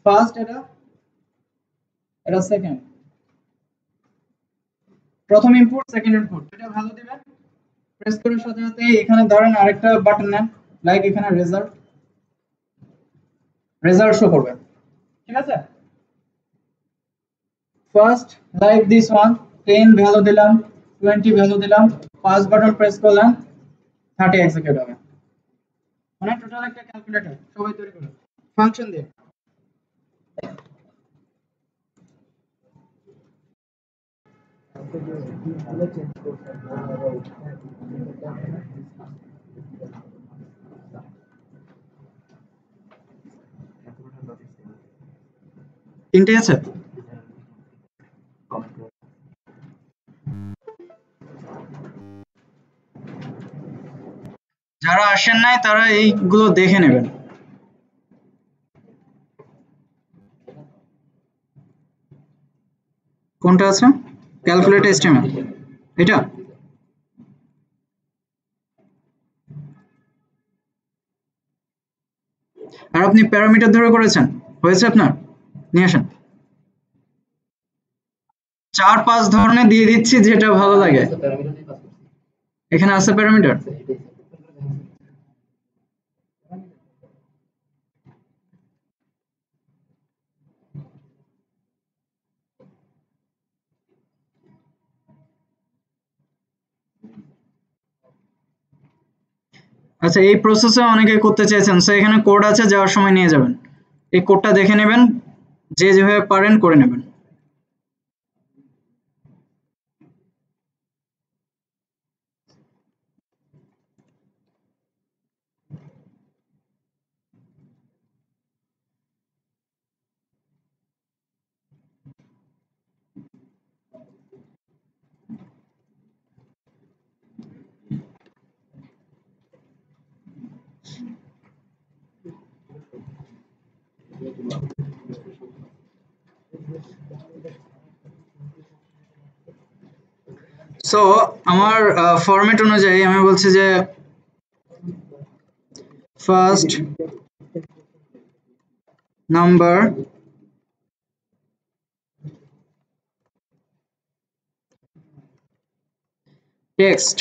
ফার্স্ট এটা, এটা সেকেন্ড, প্রথম ইনপুট সেকেন্ড ইনপুট, এটা ভালো দিবেন। প্রেস করার সাথে সাথে এখানে ধরেন আরেকটা বাটন নেন, লাইক এখানে রেজাল্ট, রেজাল্ট শো করবে, ঠিক আছে? First like this one, 10 value দিলাম, 20 ভ্যালু দিলাম, 5 বাটন প্রেস করলাম, 30 এক্সিকিউট হবে। মানে টোটাল একটা ক্যালকুলেটর সবাই তৈরি করুন ফাংশন দিয়ে। তিনটে আছে। যারা আসেন নাই তারা এইগুলো দেখে নেবেন। কোনটা আছে? ক্যালকুলেট এস্টিমেট, এটা? আর আপনি প্যারামিটার ধরে করেছেন, হয়েছে আপনার? নিয়ে আসেন। 4-5 ধরনের দিয়ে দিচ্ছি যেটা ভালো লাগে। এখানে আছে প্যারামিটার। আচ্ছা, এই প্রসেসে অনেকে করতে চাইছেন, সো এখানে কোড আছে, যাওয়ার সময় নিয়ে যাবেন। এই কোডটা দেখে নেবেন, যে যেভাবে পারেন করে নেবেন। সো আমার ফরম্যাট অনুযায়ী আমি বলছি যে ফার্স্ট নাম্বার টেক্সট,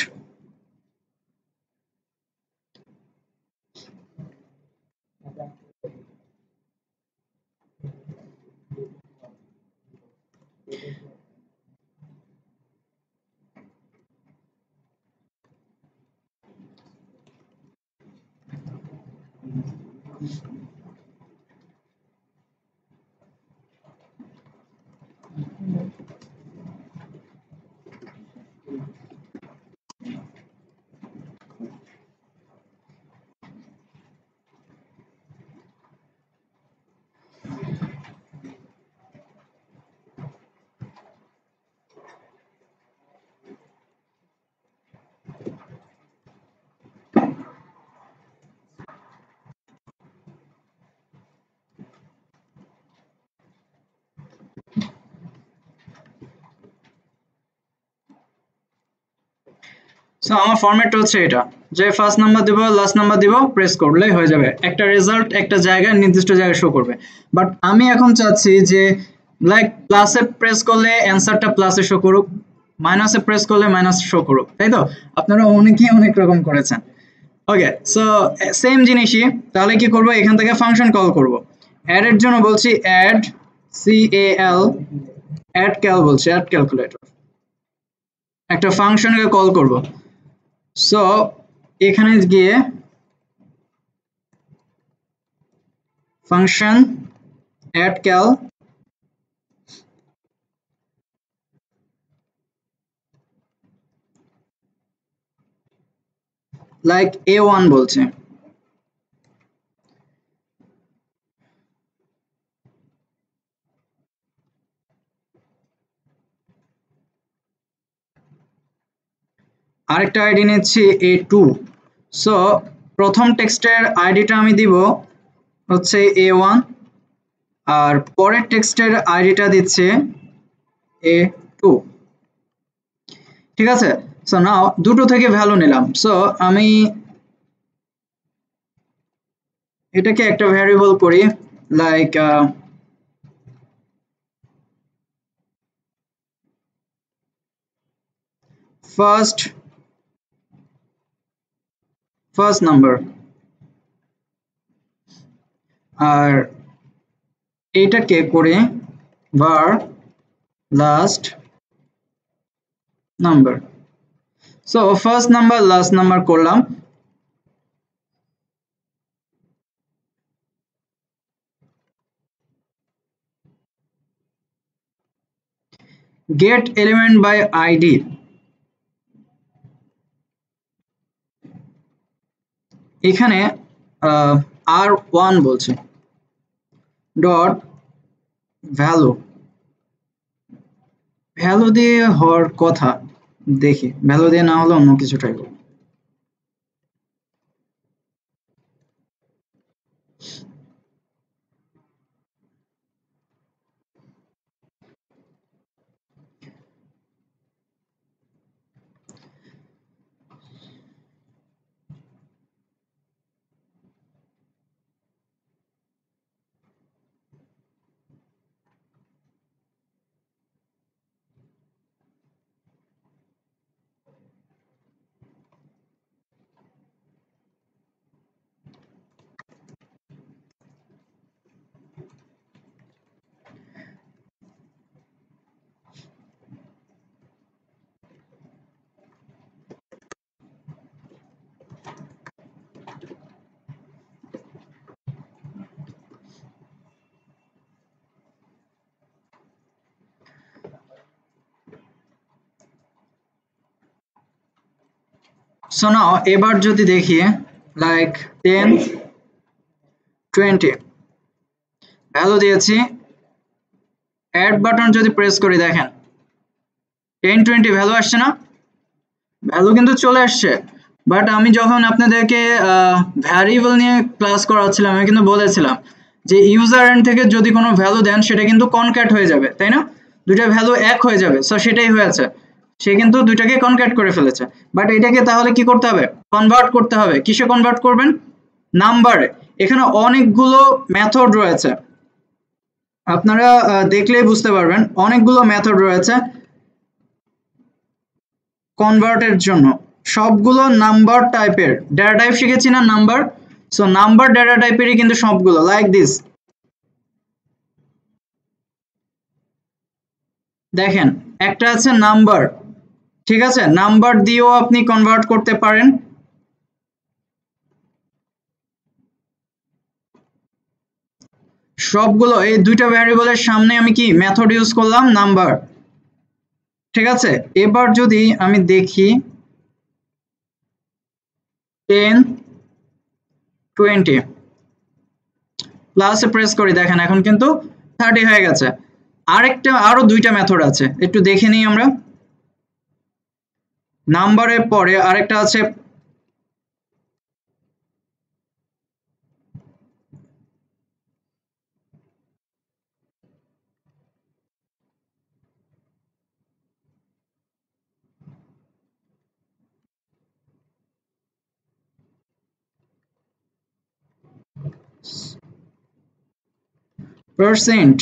সো আমার ফরম্যাটটা হচ্ছে এটা, যে ফার্স্ট নাম্বার দিব, লাস্ট নাম্বার দিব, প্রেস করলেই হয়ে যাবে, একটা রেজাল্ট একটা জায়গায় নির্দিষ্ট জায়গায় শো করবে। বাট আমি এখন চাচ্ছি যে লাইক প্লাসে প্রেস করলে অ্যান্সারটা প্লাসে শো করুক, মাইনাসে প্রেস করলে মাইনাস শো করুক, তাই তো? আপনারা অনেকেই অনেক রকম করেছেন। ওকে, সো সেম জিনিসই। তাহলে কি করব, এখান থেকে ফাংশন কল করব। অ্যাড এর জন্য বলছি অ্যাড CAL, অ্যাড ক্যাল বলছি, অ্যাড ক্যালকুলেটর, একটা ফাংশনকে কল করব। সো এখানে গিয়ে ফাংশন অ্যাড ক্যাল লাইক A1 বলছে। আরেকটা আইডি নিচ্ছি A2। সো প্রথম টেক্সটের আইডিটা আমি দিব হচ্ছে A1, আর পরের টেক্সটের আইডিটা দিচ্ছে A2। ঠিক আছে? সো নাও দুটো থেকে ভ্যালু নিলাম। সো আমি এটাকে একটা ভ্যারিয়েবল করি, লাইক ফার্স্ট নাম্বার, আর এইটাকে করে var last number. So first number last number করলাম। গেট এলিমেন্ট বাই আইডি, এখানে R1 বলছে ডট ভ্যালু, ভ্যালু দিয়ে হওয়ার কথা, দেখি ভ্যালু দিয়ে না হলে অন্য কিছু ট্রাই করব। সো নাও এবার যদি দেখি লাইক 10 20 ভ্যালু দিয়েছি, অ্যাড বাটন যদি প্রেস করি দেখেন 10 20 ভ্যালু আসছে না, ভ্যালু কিন্তু চলে আসছে। বাট আমি যখন আপনাদেরকে ভ্যারিয়েবল নিয়ে ক্লাস করাচ্ছিলাম আমি কিন্তু বলেছিলাম যে ইউজার এন্ড থেকে যদি কোনো ভ্যালু দেন সেটা কিন্তু কনক্যাট হয়ে যাবে, তাই না? দুইটা ভ্যালু এক হয়ে যাবে। সো সেটাই হয়েছে, সে কিন্তু দুইটাকে কনক্যাট করে ফেলেছে। বাট এটাকে তাহলে কি করতে হবে? কনভার্ট করতে হবে। কিসে কনভার্ট করবেন? নাম্বারে। এখানে অনেকগুলো মেথড রয়েছে, আপনারা দেখলেই বুঝতে পারবেন অনেকগুলো মেথড রয়েছে কনভার্টের জন্য, সবগুলো নাম্বার টাইপের। ডেটা টাইপ শিখেছি না নাম্বার, সো নাম্বার ডেটা টাইপেরই কিন্তু সবগুলো লাইক দিস। দেখেন একটা আছে নাম্বার, ঠিক আছে, নাম্বার দিয়েও আপনি কনভার্ট করতে পারেন। সবগুলো এই দুইটা ভ্যারিয়েবলের সামনে আমি কি মেথড ইউজ করলাম? নাম্বার, ঠিক আছে। এবার যদি আমি দেখি 10 20 প্লাসে প্রেস করি, দেখেন এখন কিন্তু 30 হয়ে গেছে। আরো দুইটা মেথড আছে, একটু দেখে নিই আমরা। নাম্বারের পরে আরেকটা আছে পার্সেন্ট,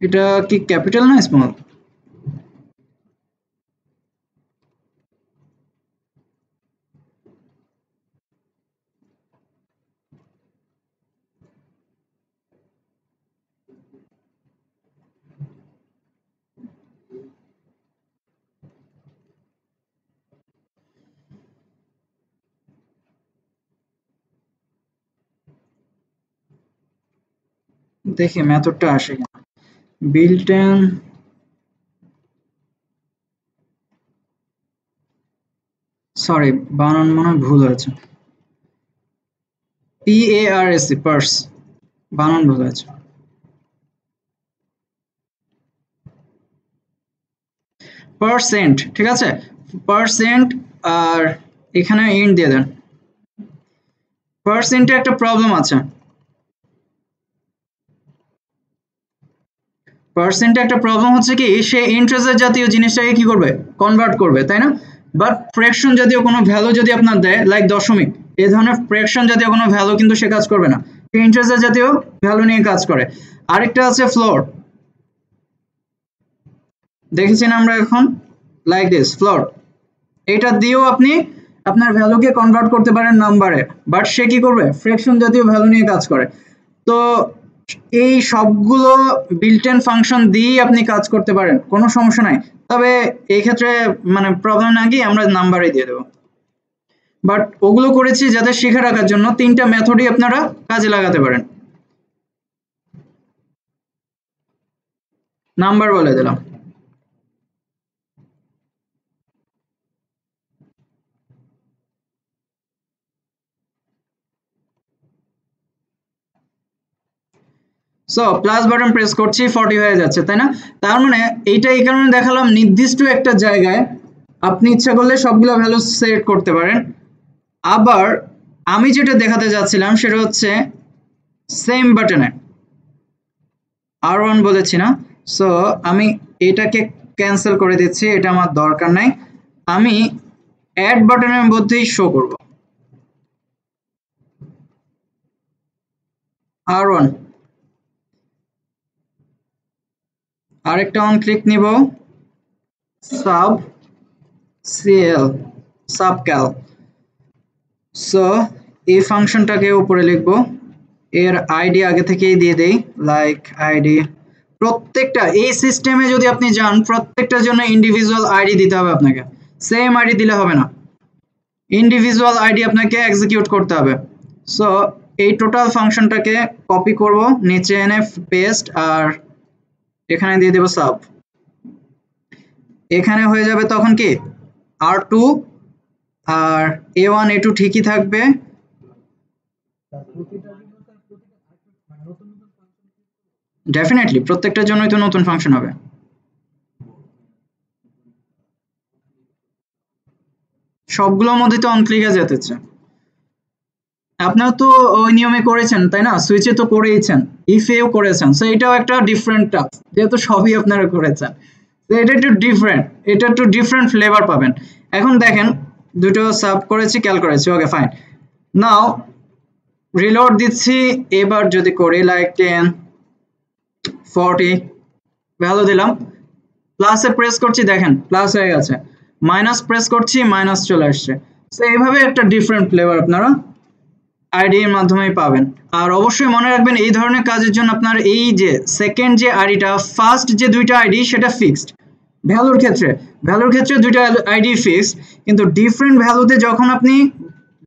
এটা কি ক্যাপিটাল না স্মল? দেখি মেথডটা আসে কিনা। বিল্ট ইন, সরি বানান মনে হয় ভুল হয়েছে, PARS, পার্স, বানান ভুল হয়েছে। পার্সেন্ট, ঠিক আছে, পার্সেন্ট, আর এখানে ইন্ট দিয়ে দেন। পার্সেন্টে একটা প্রবলেম আছে, পার্সেন্টে একটা প্রবলেম হচ্ছে কি সে ইন্টিজার জাতীয় জিনিসটাকে কি করবে? কনভার্ট করবে, তাই না? বাট ফ্র্যাকশন জাতীয় কোনো ভ্যালু যদি আপনার দেয় লাইক দশমিক, এই ধরনের ফ্র্যাকশন জাতীয় কোনো ভ্যালু কিন্তু সে কাজ করবে না, সে ইন্টিজার জাতীয় ভ্যালু নিয়ে কাজ করে। আরেকটা আছে ফ্লোর, দেখেছেন আমরা এখন লাইক দিস ফ্লোর, এটা দিয়েও আপনি আপনার ভ্যালুকে কনভার্ট করতে পারেন নাম্বারে, বাট সে কি করবে? ফ্র্যাকশন জাতীয় ভ্যালু নিয়ে কাজ করে। তো এই সবগুলো বিল্ট ইন ফাংশন দিয়েই আপনি কাজ করতে পারেন, কোনো সমস্যা নাই। তবে এই ক্ষেত্রে মানে প্রবলেম না কি আমরা নাম্বারে দিয়ে দেবো। বাট ওগুলো করেছি যাতে শিখে রাখার জন্য, তিনটা মেথডই আপনারা কাজে লাগাতে পারেন। নাম্বার বলে দিলাম। সো প্লাস বাটন প্রেস করছি, 40 হয়ে যাচ্ছে, তাই না? তার মানে এইটা এই কারণে দেখালাম নির্দিষ্ট একটা জায়গায় আপনি ইচ্ছা করলে সবগুলো ভ্যালু সেট করতে পারেন। আবার আমি যেটা দেখাতে যাচ্ছিলাম সেটা হচ্ছে সেম বাটনে R1 বলেছি না, সো আমি এটাকে ক্যান্সেল করে দিচ্ছি, এটা আমার দরকার নাই। আমি অ্যাড বাটনের মধ্যেই শো করব R1, আরেকটা অন ক্লিক নিব, সাব সিএল, সাবক্যাল। সো এই ফাংশনটাকে উপরে লিখব, এর আইডি আগে থেকেই দিয়ে দেই, লাইক আইডি। প্রত্যেকটা এই সিস্টেমে যদি আপনি যান প্রত্যেকটার জন্য ইন্ডিভিজুয়াল আইডি দিতে হবে আপনাকে, সেম আইডি দিলে হবে না, ইন্ডিভিজুয়াল আইডি আপনাকে এক্সিকিউট করতে হবে। সো এই টোটাল ফাংশনটাকে কপি করব, নিচে এনে পেস্ট, আর এখানে দিয়ে দেব সাব। এখানে হয়ে যাবে তখন কি R2 আর A1 A2 ঠিকই থাকবে। ডেফিনেটলি প্রত্যেকটার জন্যই তো নতুন ফাংশন হবে। সবগুলোর মধ্যে তো অন ক্লিকে যেতেছে। আপনারা তো ওই নিয়মে করেছেন তাই না, সুইচে তো করেইছেন, ইফ এও করেছেন, সো এটাও একটা ডিফারেন্ট টাস্ক, যেহেতু সবই আপনারা করেছেন। তো এটা একটু ডিফারেন্ট, এটা একটু ডিফারেন্ট ফ্লেভার পাবেন। এখন দেখেন দুটো সাব করেছি, ক্যাল করেছি, ওকে ফাইন। নাও রিলোড দিচ্ছি, এবার যদি করি লাইক 10 40 ভ্যালু দিলাম, প্লাসে প্রেস করছি, দেখেন প্লাস হয়ে গেছে, মাইনাস প্রেস করছি, মাইনাস চলে আসছে। তো এইভাবে একটা ডিফারেন্ট ফ্লেভার আপনারা আইডি এর মাধ্যমেই পাবেন। আর অবশ্যই মনে রাখবেন এই ধরনের কাজের জন্য আপনার এই যে সেকেন্ড যে আইডিটা, ফার্স্ট যে দুইটা আইডি সেটা ফিক্সড। ভ্যালুর ক্ষেত্রে দুইটা আইডি ফিক্সড, কিন্তু ডিফারেন্ট ভ্যালুতে যখন আপনি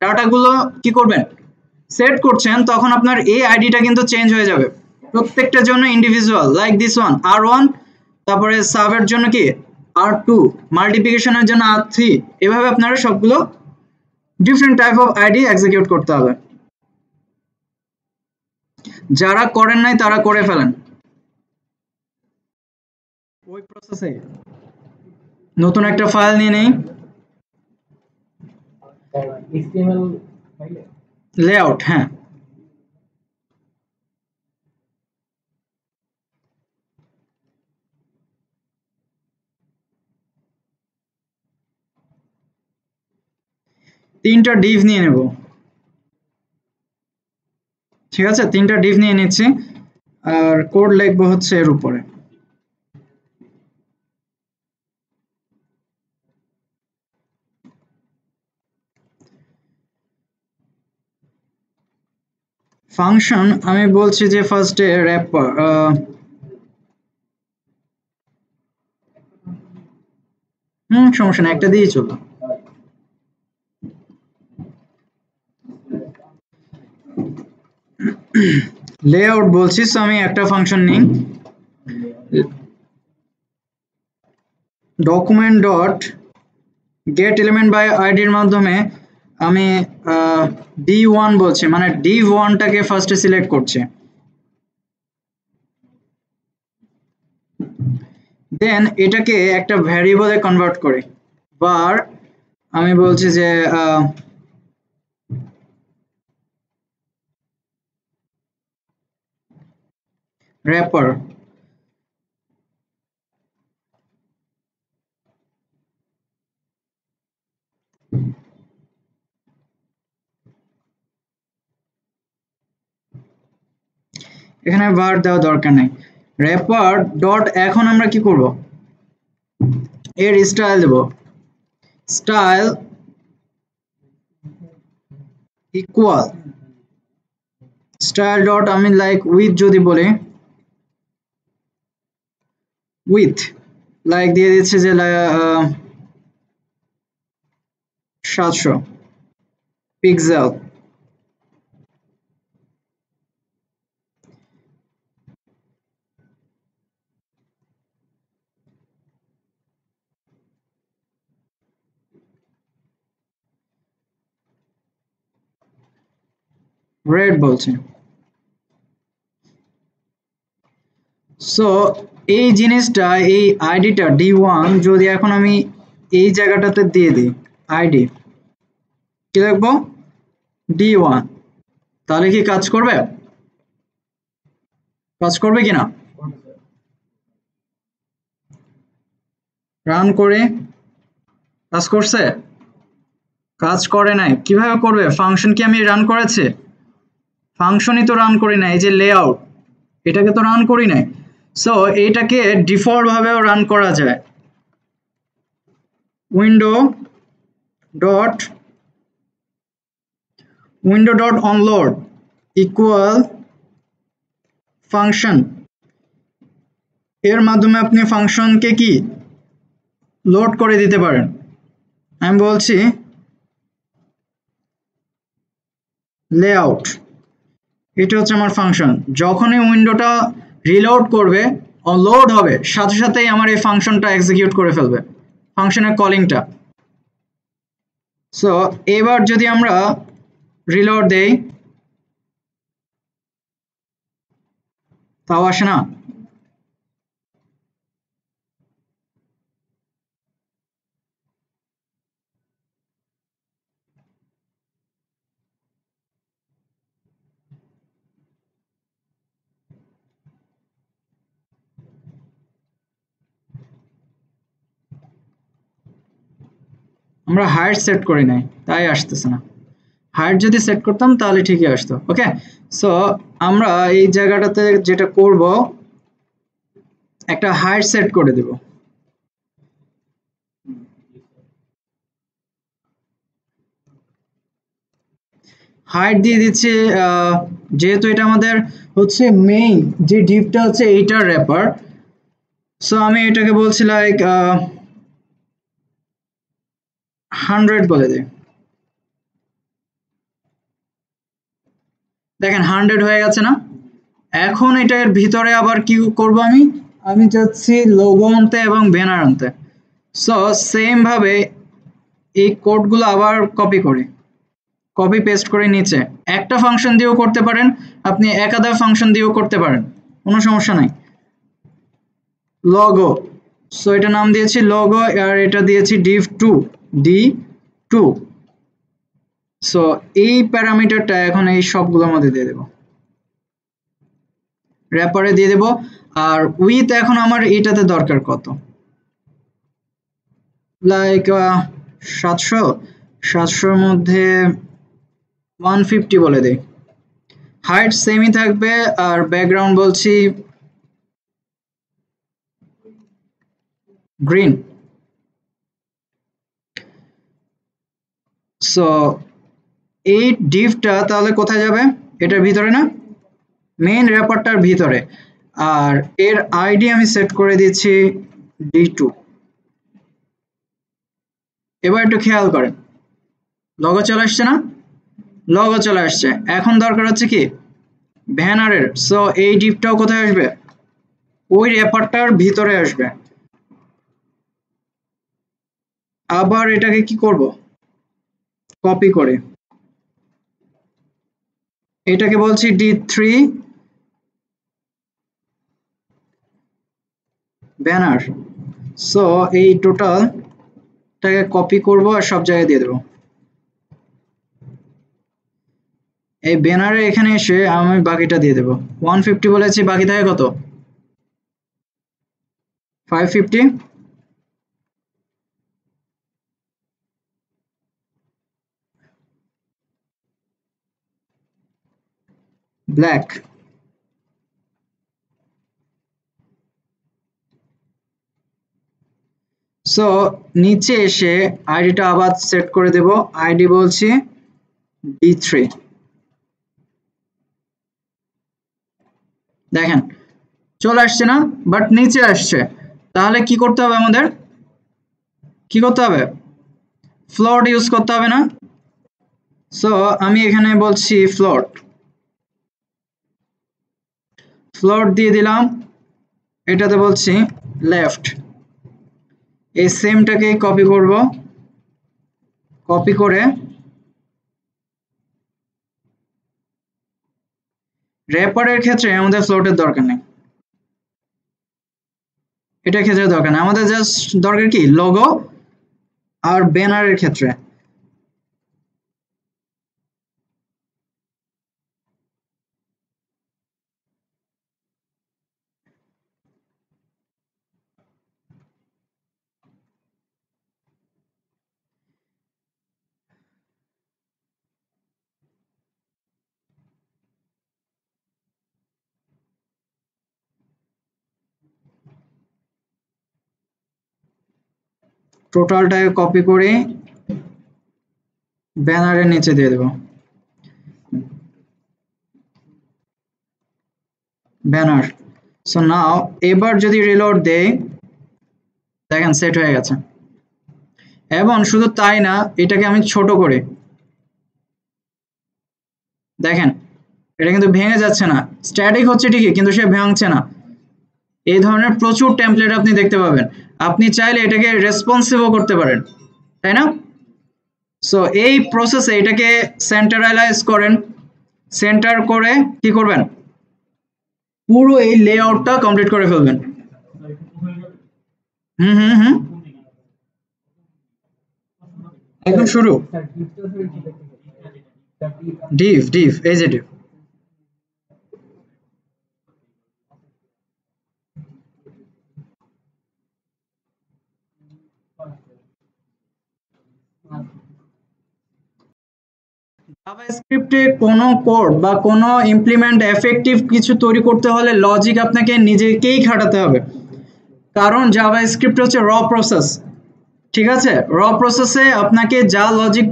ডাটাগুলো কি করবেন, সেট করছেন, তখন আপনার এই আইডিটা কিন্তু চেঞ্জ হয়ে যাবে প্রত্যেকটার জন্য individual, like this one R1, তারপরে সাবের জন্য কি R2, মাল্টিপ্লিকেশনের জন্য R3, এভাবে আপনারা সবগুলো different type of ID execute করতে হবে। যারা করেন নাই তারা করে ফেলেন ওই প্রসেসে। নতুন একটা ফাইল নিয়ে নেই, লেআউট, হ্যাঁ তিনটা ডিভ নিয়ে নেব, ঠিক আছে, তিনটা ডিভ নিয়ে নিচ্ছি, আর কোড লিখবো হচ্ছে এর উপরে। ফাংশন আমি বলছি যে ফার্স্টে র্যাপার, সমস্যা না, একটা দিয়েই চলবে। লেআউট বলছি, সো আমি একটা ফাংশন নিই, document dot get element by আইডির মাধ্যমে আমি D1 বলছি, মানে div1টাকে ফার্স্টে সিলেক্ট করছি, দেন এটাকে একটা ভ্যারিয়েবলে কনভার্ট করি, বার আমি বলছি যে র্যাপার, এখানে বার দেওয়া দরকার নেই, র্যাপার ডট, এখন আমরা কি করব, এর স্টাইল দেব, স্টাইল ইকুয়াল স্টাইল ডট, আমি লাইক উইথ যদি বলি, উইথ লাইক দিয়ে দিচ্ছে যে 700 পিক্সেল, রেড বলছি। সো এই জিনিসটা, এই আইডিটা D1 যদি এখন আমি এই জায়গাটাতে দিয়ে দিই, আইডি কি লিখবো, D1, তাহলে কি কাজ করবে, কাজ করবে কিনা, রান করে কাজ করছে, কাজ করে নাই, কিভাবে করবে, ফাংশন কি আমি রান করেছি, ফাংশনই তো রান করি নাই, এই যে লেআউট এটাকে তো রান করি নাই। সো এইটাকে ডিফল্ট ভাবেও রান করা যায়, উইন্ডো ডট অনলোড ইকুয়াল ফাংশন, এর মাধ্যমে আপনি ফাংশনকে কি লোড করে দিতে পারেন। আমি বলছি লেআউট, এটা হচ্ছে আমার ফাংশন, যখনই উইন্ডোটা রিলোড করবে, লোড হবে, সাথে সাথেই আমার এই ফাংশনটা এক্সিকিউট করে ফেলবে, ফাংশনের কলিংটা। সো এবার যদি আমরা রিলোড দেই তাও আসে না। আমরা হাইট সেট করি নাই তাই আসতেছে না। হাইট যদি সেট করতাম তাহলে ঠিকই আসতো। ওকে, সো আমরা এই জায়গাটাতে যেটা করব, একটা হাইট সেট করে দেব। হাইট দিয়ে দিচ্ছি, যেহেতু এটা আমাদের হচ্ছে মেইন যে ডিপটা হচ্ছে এইটার র্যাপার, সো আমি এটাকে বলছি লাইক 100 বলে দিই। দেখেন 100 হয়ে গেছে না। এখন এটার ভিতরে আবার কি করব, আমি চাচ্ছি লোগো আনতে এবং ব্যানার আনতে। সো সেম ভাবে এই কোডগুলো আবার কপি করি, কপি পেস্ট করে নিচে একটা ফাংশন দিয়েও করতে পারেন, আপনি একাধিক ফাংশন দিয়েও করতে পারেন, কোনো সমস্যা নাই। লগো, সো এটা নাম দিয়েছি লগো, আর এটা দিয়েছি div2 সো এই প্যারামিটারটা এখন এই সবগুলোর মধ্যে দিয়ে দেব, র্যাপারে দিয়ে দেব। আর উইথ এখন আমার এটাতে দরকার কত, লাইক 700 মধ্যে 150 বলে দেই। হাইট সেমই থাকবে, আর ব্যাকগ্রাউন্ড বলছি গ্রিন। সো এই ডিভটা তাহলে কোথায় যাবে, এটার ভিতরে না, মেইন র্যাপারটার ভিতরে। আর এর আইডি আমি সেট করে দিচ্ছি d2। এবার একটু খেয়াল করেন, লগো চলে আসছে না, লগো চলে আসছে। এখন দরকার হচ্ছে কি ব্যানারের, সো এই ডিভটাও কোথায় আসবে, ওই র্যাপারটার ভিতরে আসবে। আবার এটাকে কি করব, কপি করে এটাকে বলছি d3 ব্যানার। সো এই টোটালটাকে কপি করব আর সব জায়গায় দিয়ে দেবো। এই ব্যানারে এখানে এসে আমি বাকিটা দিয়ে দেবো, 150 বলেছি, বাকি থাকে কত, 550। ব্ল্যাক, সো নিচে এসে আইডিটা আবার সেট করে দেব, আইডি বলছি d3। দেখেন চলে আসছে না, বাট নিচে আসছে। তাহলে কি করতে হবে, আমাদের কি করতে হবে, ফ্লোট ইউজ করতে হবে না। সো আমি এখানে বলছি ফ্লোট দিয়ে দিলাম, এটাতে বলছি লেফট। এই সেমটাকে কপি করব, কপি করে র্যাপারের ক্ষেত্রে আমাদের ফ্লোটের দরকার নেই, এটার ক্ষেত্রে দরকার নেই, আমাদের জাস্ট দরকার কি লোগো আর ব্যানারের ক্ষেত্রে। টোটালটাকে কপি করে ব্যানারের নিচে দিয়ে দেব, ব্যানার। সো নাও এবার যদি রিলোড দেই, দেখেন সেট হয়ে গেছে। এবং শুধু তাই না, এটাকে আমি ছোট করে দেখেন, এটা কিন্তু ভেঙে যাচ্ছে না, স্ট্যাটিক হচ্ছে ঠিকই কিন্তু সে ভাঙছে না। এই ধরনের প্রচুর টেমপ্লেট আপনি দেখতে পাবেন, আপনি চাইলে এটাকে রেসপন্সিভও করতে পারেন, তাই না। সো এই প্রসেসে এটাকে সেন্টারালাইজ করেন, সেন্টার করে কি করবেন, পুরো এই লেআউটটা কমপ্লিট করে ফেলবেন। একদম শুরু ডিভ এই যে ডিভ। জাভাস্ক্রিপ্টে কোনো কোড বা কোনো ইমপ্লিমেন্ট এফেক্টিভ কিছু তৈরি করতে হলে লজিক আপনাকে নিজেকেই খাটাতে হবে, কারণ জাভাস্ক্রিপ্ট হচ্ছে র প্রসেস। ঠিক আছে, র প্রসেসে আপনাকে যা লজিক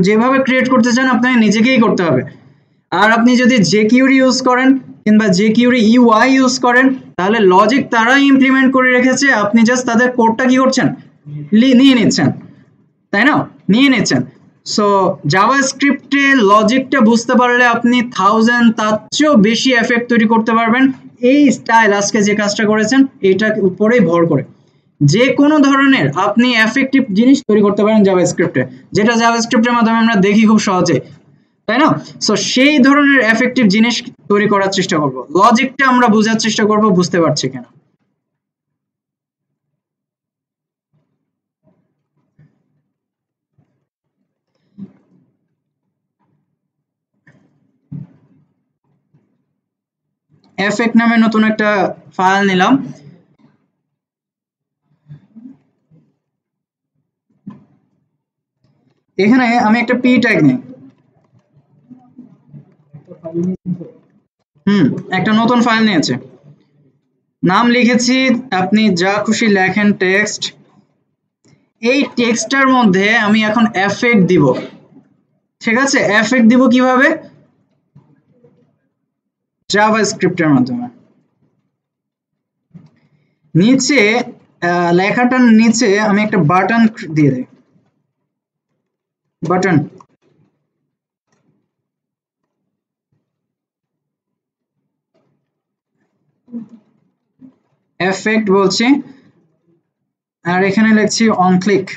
যেভাবে ক্রিয়েট করতে চান আপনাকে নিজেকেই করতে হবে। আর আপনি যদি জেকিউরি ইউজ করেন কিংবা জেকিউরি ইউআই ইউজ করেন তাহলে লজিক তারা ইমপ্লিমেন্ট করে রেখেছে, আপনি জাস্ট তাদের কোডটা কি করছেন, নিয়ে নিচ্ছেন, তাই না, নিয়ে নিচ্ছেন। সো জাভাস্ক্রিপ্টে লজিকটা বুঝতে পারলে আপনি 1000 তার চেয়েও বেশি এফেক্ট তৈরি করতে পারবেন। এই স্টাইল আজকে যে কাজটা করেছেন এইটার উপরেই ভর করে যে কোনো ধরনের আপনি এফেক্টিভ জিনিস তৈরি করতে পারেন জাভাস্ক্রিপ্টে, যেটা জাভাস্ক্রিপ্টের মাধ্যমে আমরা দেখি খুব সহজে, তাই না। সো সেই ধরনের এফেক্টিভ জিনিস তৈরি করার চেষ্টা করব, লজিকটা আমরা বোঝার চেষ্টা করব বুঝতে পারছি কিনা। এফেক্ট নামে নতুন একটা ফাইল নিলাম। এখানে আমি একটা পি ট্যাগ নিই, একটা নতুন ফাইল নিয়েছে, নাম লিখেছি, আপনি যা খুশি লেখেন টেক্সট। এই টেক্সটটার মধ্যে আমি এখন এফেক্ট দিব। ঠিক আছে, এফেক্ট দিব কিভাবে, জাভাস্ক্রিপ্টের মাধ্যমে। নিচে লেখাটার নিচে আমি একটা বাটন দিয়ে দিই, বাটন এফেক্ট বলছি, আর এখানে লিখছি অন ক্লিক।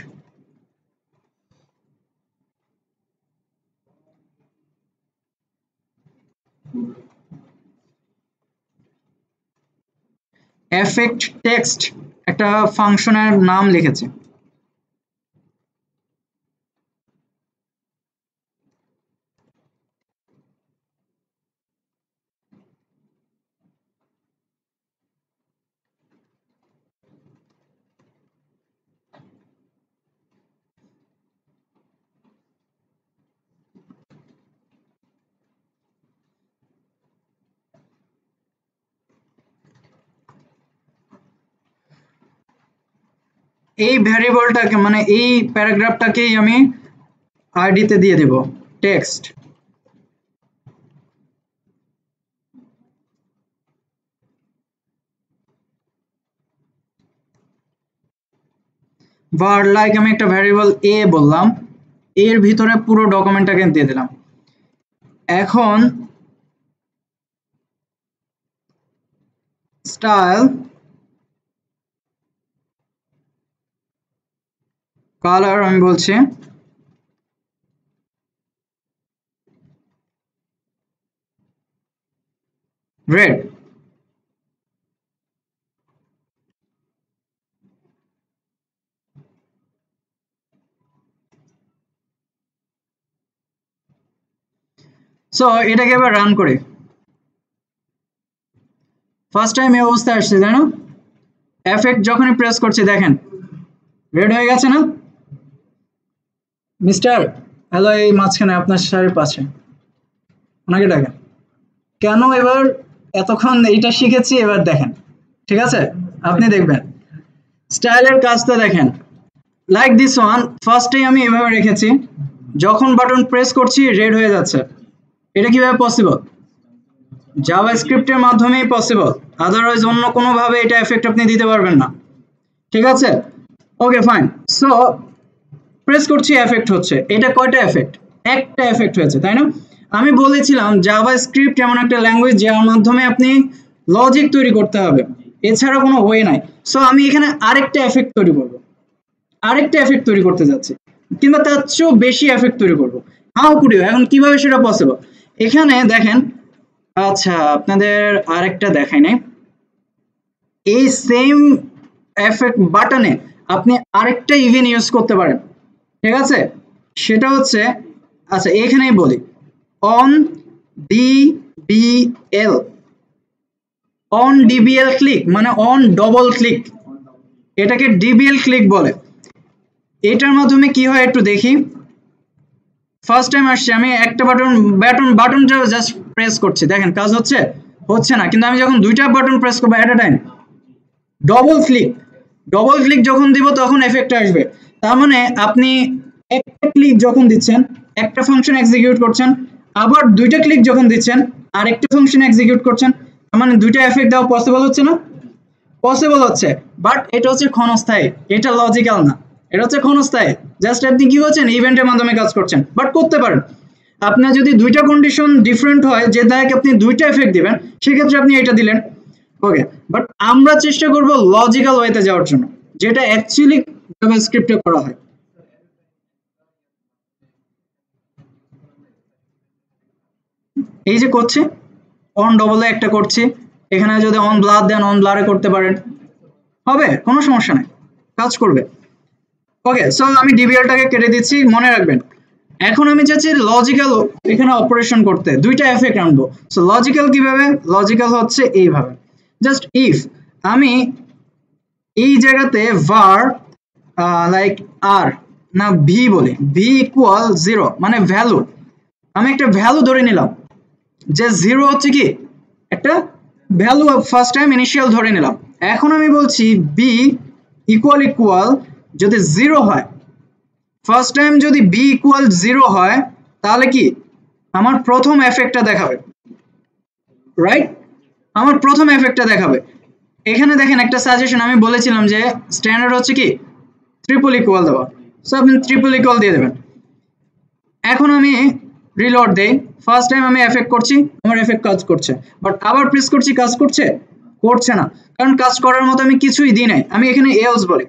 এফেক্ট টেক্সট একটা ফাংশনের নাম লিখেছি। এই ভ্যারিয়েবলটাকে মানে এই প্যারাগ্রাফটাকেই আমি আইডিতে দিয়ে দেব টেক্সট। var লাইক আমি একটা ভ্যারিয়েবল এ বললাম, এর ভিতরে পুরো ডকুমেন্টটাকে দিয়ে দিলাম। এখন স্টাইল কালার আমি বলছি রেড। সো এটাকে এবার রান করি। ফার্স্ট টাইম এই অবস্থায় আসছে, তাই না, এফেক্ট যখনই প্রেস করছি দেখেন রেড হয়ে গেছে না। মিস্টার হ্যালো, এই মাঝখানে আপনার সাড়ে পাশে ওনাকে দেখেন কেন। এবার এতক্ষণ এইটা শিখেছি, এবার দেখেন, ঠিক আছে, আপনি দেখবেন স্টাইলের কাজটা দেখেন। লাইক দিস ওয়ান, ফার্স্টে আমি এভাবে রেখেছি, যখন বাটন প্রেস করছি রেড হয়ে যাচ্ছে। এটা কিভাবে পসিবল, জাভাস্ক্রিপ্টের মাধ্যমেই পসিবল, আদারওয়াইজ অন্য কোনোভাবে এটা এফেক্ট আপনি দিতে পারবেন না। ঠিক আছে, ওকে ফাইন। সো প্রেস করছি এফেক্ট হচ্ছে, এটা কয়টা এফেক্ট, একটা এফেক্ট হয়েছে, তাই না। আমি বলেছিলাম জাভাস্ক্রিপ্ট এমন একটা ল্যাঙ্গুয়েজ যার মাধ্যমে আপনি লজিক তৈরি করতে হবে, এছাড়া কোনো ওয়ে নাই। সো আমি এখানে আরেকটা এফেক্ট তৈরি করব, আরেকটা এফেক্ট তৈরি করতে যাচ্ছি। কিংবা তার চেয়েও বেশি এফেক্ট তৈরি করব। হাউ কুড ইউ, এখন কিভাবে সেটা পসিবল? এখানে দেখেন, আচ্ছা আপনাদের আরেকটা দেখাই নাই, এই সেম এফেক্ট বাটনে আপনি আরেকটা ইভেন্ট ইউজ করতে পারেন, ঠিক আছে? সেটা হচ্ছে, আচ্ছা এখানেই বলি, on DBL, on DBL click মানে অন ডবল ক্লিক, এটাকে ডিবিএল ক্লিক বলে। এটার মাধ্যমে কি হয় একটু দেখি। ফার্স্ট টাইম আসছে, আমি একটা বাটনটা জাস্ট প্রেস করছি, দেখেন কাজ হচ্ছে না। কিন্তু আমি যখন দুইটা বাটন প্রেস করবো এট আ টাইম, ডবল ক্লিক যখন দিব তখন এফেক্ট আসবে। তার মানে আপনি একটা ক্লিক যখন দিচ্ছেন একটা ফাংশন এক্সিকিউট করছেন, আবার দুইটা ক্লিক যখন দিচ্ছেন আরেকটা ফাংশন এক্সিকিউট করছেন, তার মানে দুইটা এফেক্ট দেওয়া পসিবল হচ্ছে না? পসিবল হচ্ছে, বাট এটা হচ্ছে ক্ষণস্থায়ী, এটা লজিক্যাল না, এটা হচ্ছে ক্ষণস্থায়ী। জাস্ট আপনি কি করছেন, ইভেন্টের মাধ্যমে কাজ করছেন, বাট করতে পারেন। আপনার যদি দুইটা কন্ডিশন ডিফারেন্ট হয় যে দেখ আপনি দুইটা এফেক্ট দিবেন, সেক্ষেত্রে আপনি এটা দিলেন, ওকে। বাট আমরা চেষ্টা করব লজিক্যাল ওয়েতে যাওয়ার জন্য, যেটা অ্যাকচুয়ালি জাভাস্ক্রিপ্টে করা হয়। এই যে করছি, অন ডবলে একটা করছি, এখানে যদি অন ব্লার দেন অন ব্লারে করতে পারেন, হবে, কোনো সমস্যা নাই, কাজ করবে। ওকে, সো আমি ডিবিএলটাকে কেটে দিচ্ছি, মনে রাখবেন। এখন আমি চাচ্ছি লজিক্যাল এখানে অপারেশন করতে, দুইটা এফেক্ট আনবো। সো লজিক্যাল কিভাবে? লজিক্যাল হচ্ছে এইভাবে, জাস্ট ইফ আমি এই জায়গাতে var লাইক আর না ভি বলি, ভি ইকুয়াল 0 মানে ভ্যালু, আমি একটা ভ্যালু ধরে নিলাম যে 0 হচ্ছে কি একটা ভ্যালু, ফার্স্ট টাইম ইনিশিয়াল ধরে নিলাম। এখন আমি বলছি বি ইকুয়াল যদি 0 হয়, ফার্স্ট টাইম যদি বি ইকুয়াল 0 হয়, তাহলে কি আমার প্রথম এফেক্টটা দেখাবে, রাইট? আমার প্রথম এফেক্টটা দেখাবে। এখানে দেখেন একটা সাজেশন, আমি বলেছিলাম যে স্ট্যান্ডার্ড হচ্ছে কি ট্রিপল ইকুয়াল দেওয়া, সো আপনি ট্রিপল ইকুয়াল দিয়ে দেবেন। এখন আমি রিলোড দেই, ফার্স্ট টাইম আমি এফেক্ট করছি, আমার এফেক্ট কাজ করছে, বাট আবার প্রেস করছি, কাজ করছে না, কারণ কাজ করার মতো আমি কিছুই দিই নাই। আমি এখানে এলস বলি,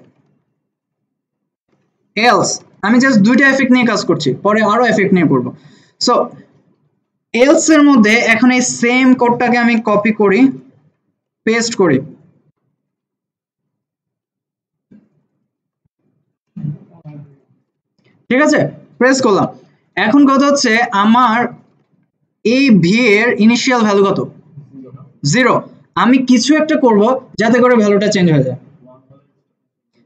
এলস আমি জাস্ট দুইটা এফেক্ট নিয়ে কাজ করছি, পরে আরো এফেক্ট নিয়ে করব। সো এলস এর মধ্যে এখন এই সেম কোডটাকে আমি কপি করি, পেস্ট করি, ঠিক আছে, প্রেস করলাম। এখন কথা হচ্ছে আমার এই ভি এর ইনিশিয়াল ভ্যালু কত? 0। আমি কিছু একটা করব যাতে করে ভ্যালুটা চেঞ্জ হয়ে যায়।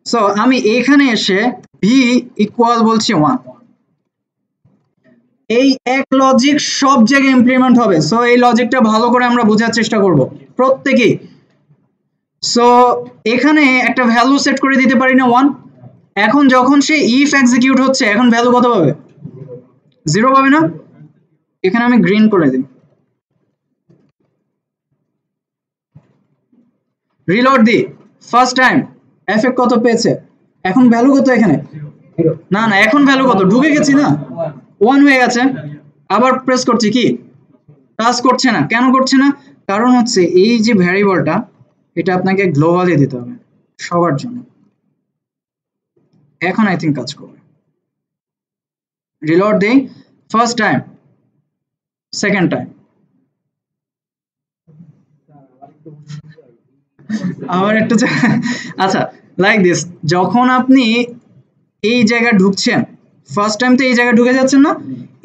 সো আমি এখানে এসে ভি ইকুয়াল বলছি 1, এই এক লজিক সব জায়গায় ইমপ্লিমেন্ট হবে। সো এই লজিকটা ভালো করে আমরা বোঝার চেষ্টা করব প্রত্যেকেই। সো এখানে একটা ভ্যালু সেট করে দিতে পারি না 1, এখন যখন সে ইফ এক্সিকিউট হচ্ছে, এখন ভ্যালু কত পাবে? 0 পাবে না? এখানে আমি গ্রিন করে দিই, রিলোড দিই, ফার্স্ট টাইম এফেক্ট কত পেয়েছে, এখন ভ্যালু কত এখানে? না না, এখন ভ্যালু কত? ঢুকে গেছি না, 1 হয়ে গেছে। আবার প্রেস করছি, কি কাজ করছে না? কেন করছে না? কারণ হচ্ছে এই যে ভ্যারিয়েবলটা, এটা আপনাকে গ্লোবালি দিতে হবে সবার জন্য। এখন আই থিঙ্ক কাজ করবে। রিলোড দেই, ফার্স্ট টাইম, সেকেন্ড টাইম, আবার একটু আচ্ছা লাইক দিস, যখন আপনি এই জায়গায় ঢুকছেন, ফার্স্ট টাইম তো এই জায়গায় ঢুকে যাচ্ছেন না,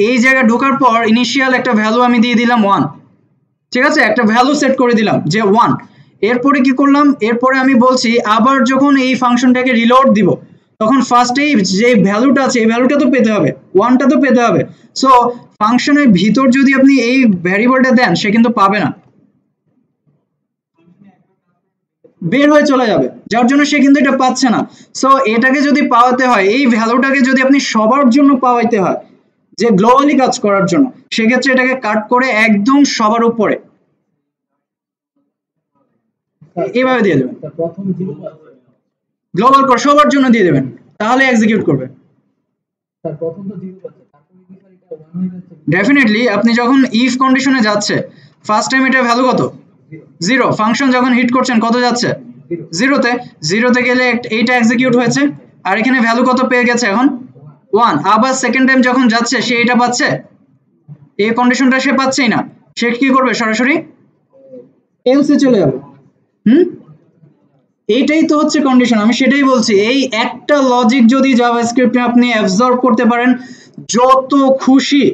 এই জায়গায় ঢোকার পর ইনিশিয়াল একটা ভ্যালু আমি দিয়ে দিলাম 1, ঠিক আছে, একটা ভ্যালু সেট করে দিলাম যে 1। এরপরে কি করলাম, এরপরে আমি বলছি আবার যখন এই ফাংশনটাকে রিলোড দিব, তখন ফার্স্টেই যে ভ্যালুটা আছে এই ভ্যালুটা তো পেতে হবে, 1টা তো পেতে হবে। সো ফাংশনের ভিতর যদি আপনি এই ভ্যারিয়েবলটা দেন, সে কিন্তু পাবে না, বের হয়ে চলে যাবে, যার জন্য সে কিন্তু এটা পাচ্ছে না। সো এটাকে যদি পাওয়াতে হয়, এই ভ্যালুটাকে যদি আপনি সবার জন্য পাওয়াইতে হয়, যে গ্লোবালি কাজ করার জন্য, সেক্ষেত্রে এটাকে কাট করে একদম সবার উপরে এইভাবে দিয়ে দেবেন, গ্লোবাল করে সবার জন্য দিয়ে দেবেন, তাহলে এক্সিকিউট করবে। ডেফিনেটলি আপনি যখন ইফ কন্ডিশনে যাচ্ছে, ফার্স্ট টাইম এটা ভ্যালু কত? 0। ফাংশন যখন হিট করছেন কত যাচ্ছে? 0 তে। 0 তে গেলে এইটা এক্সিকিউট হয়েছে, আর এখানে ভ্যালু কত পেয়ে গেছে এখন? 1, আবার সেকেন্ড টাইম যখন যাচ্ছে সে এটা পাচ্ছে, এই কন্ডিশনটা সে পাচ্ছেই না, সে কি করবে সরাসরি এলসে চলে যাবে। হুম, এইটাই তো হচ্ছে কন্ডিশন, আমি সেটাই বলছি। এই একটা লজিক যদি জাভাস্ক্রিপ্টে আপনি অ্যাবজর্ব করতে পারেন, যত খুশি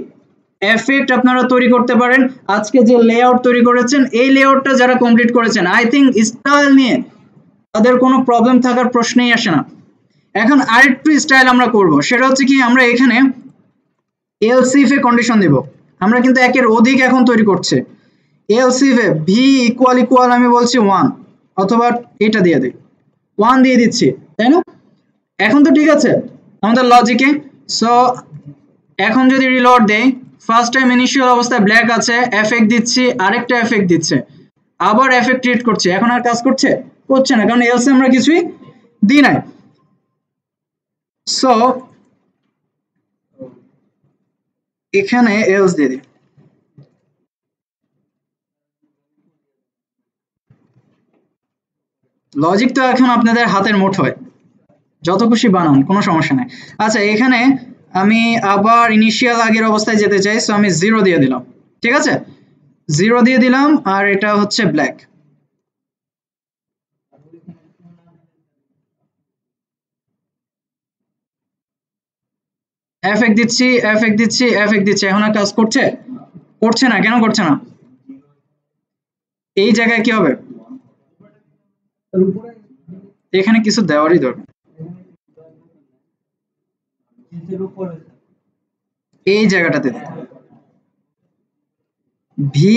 এফেক্ট আপনারা তৈরি করতে পারেন। আজকে যে লেআউট তৈরি করেছেন, এই লেআউটটা যারা কমপ্লিট করেছেন, আই থিঙ্ক স্টাইল নিয়ে তাদের কোনো প্রবলেম থাকার প্রশ্নই আসে না। এখন আরেকটু স্টাইল আমরা করব, সেটা হচ্ছে কি, আমরা এখানে এলস ইফ এ কন্ডিশন দেব। আমরা কিন্তু একের অধিক এখন তৈরি করছে। Else if A V equal equal আমি বলছি 1, অথবা এটা দিয়ে দিই 1 দিয়ে দিচ্ছি, তাই না? এখন তো ঠিক আছে আমাদের লজিকে। সো এখন যদি রিলোড দেই, ফার্স্ট টাইম ইনিশিয়াল অবস্থায় ব্ল্যাক আছে, এফেক্ট দিচ্ছি, আরেকটা এফেক্ট দিচ্ছে, আবার এফেক্ট ক্রিয়েট করছে, এখন আর কাজ করছে? করছে না, কারণ এলসে আমরা কিছুই দিই নাই। সো এখানে এলস দিয়ে দিই। লজিক তো এখন আপনাদের হাতের মুঠোয়, যত খুশি বানান, কোনো সমস্যা নাই। আচ্ছা, এখানে আমি আবার ইনিশিয়াল আগের অবস্থায় যেতে চাই, সো আমি 0 দিয়ে দিলাম, ঠিক আছে? 0 দিয়ে দিলাম, আর এটা হচ্ছে ব্ল্যাক। এফেক্ট দিচ্ছি, এফেক্ট দিচ্ছি, এফেক্ট দিচ্ছি, এখন আর কাজ করছে? করছে না, কেন করছে না? এই জায়গায় কি হবে? এখানে কিছু দেওয়ারই দরকার, এই জায়গাটাতে ভি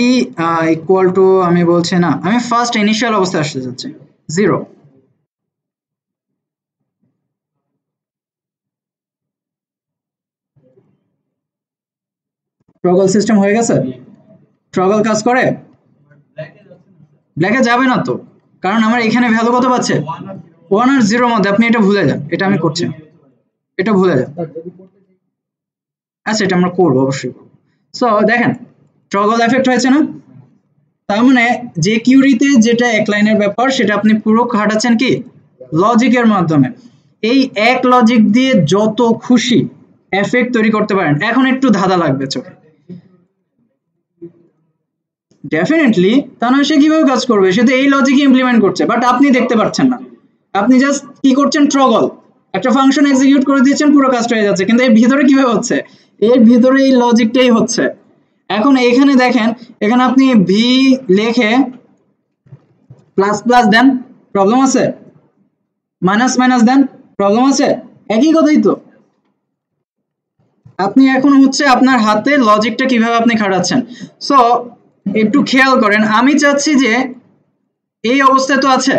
ইকুয়াল টু, আমি বলছি না, আমি ফার্স্ট ইনিশিয়াল অবস্থায় আসতে যাচ্ছি 0। টগল সিস্টেম হয়ে গেছে? টগল কাজ করে? ব্ল্যাকে যাবে না তো, কারণ আমার এখানে ভ্যালু কত পাচ্ছে? 1 আর 0 মধ্যে। আপনি এটা ভুলে যান, এটা আমি করছি না, এটা ভুলে যান। আচ্ছা, এটা আমরা করবো, অবশ্যই করবো। সো দেখেন, টগল এফেক্ট হয়েছে না? তার মানে যে কিউরিতে যেটা এক লাইনের ব্যাপার, সেটা আপনি পুরো খাটাচ্ছেন কি লজিকের মাধ্যমে। এই এক লজিক দিয়ে যত খুশি এফেক্ট তৈরি করতে পারেন। এখন একটু ধাঁধা লাগবে চোখে, ডেফিনেটলি। তা নয় সে কিভাবে কাজ করবে? সে তো এই লজিকই ইমপ্লিমেন্ট করছে, বাট আপনি দেখতে পাচ্ছেন না। আপনি জাস্ট কি করছেন, ট্রগল একটা ফাংশন এক্সিকিউট করে দিয়েছেন, পুরো কাজটা হয়ে যাচ্ছে, কিন্তু এর ভিতরে কিভাবে হচ্ছে? এর ভিতরে এই লজিকটাই হচ্ছে। এখন এখানে দেখেন, এখানে আপনি ভি লিখে প্লাস প্লাস দেন, প্রবলেম আছে? মাইনাস মাইনাস দেন, প্রবলেম আছে? একই কথাই তো। আপনি এখন হচ্ছে আপনার হাতে লজিকটা কিভাবে আপনি খাটাচ্ছেন। সো একটু খেয়াল করেন, আমি চাচ্ছি যে এই অবস্থায় তো আছে,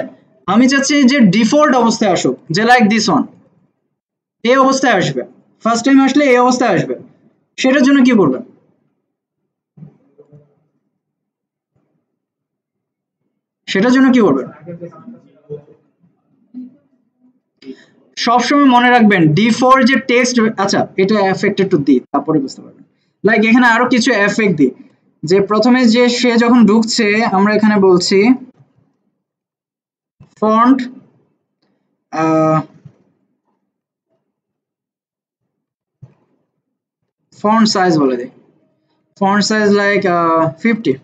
আমি চাচ্ছি যে ডিফল্ট অবস্থায় আসুক, যে লাইক দিস ওয়ান, এই অবস্থায় আসবে। ফার্স্ট টাইম আসলে এই অবস্থায় আসবে। সেটার জন্য কি করবেন? সেটার জন্য কি করবেন? সবসময় মনে রাখবেন ডিফল্ট যে টেক্সট, আচ্ছা এটা এফেক্ট একটু দিই, তারপরে বুঝতে পারবেন। লাইক এখানে আরো কিছু এফেক্ট দিই, যে প্রথমে যে সে যখন ঢুকছে, আমরা এখানে বলছি ফন্ট ফন্ট সাইজ বলে দিই, font size like 50,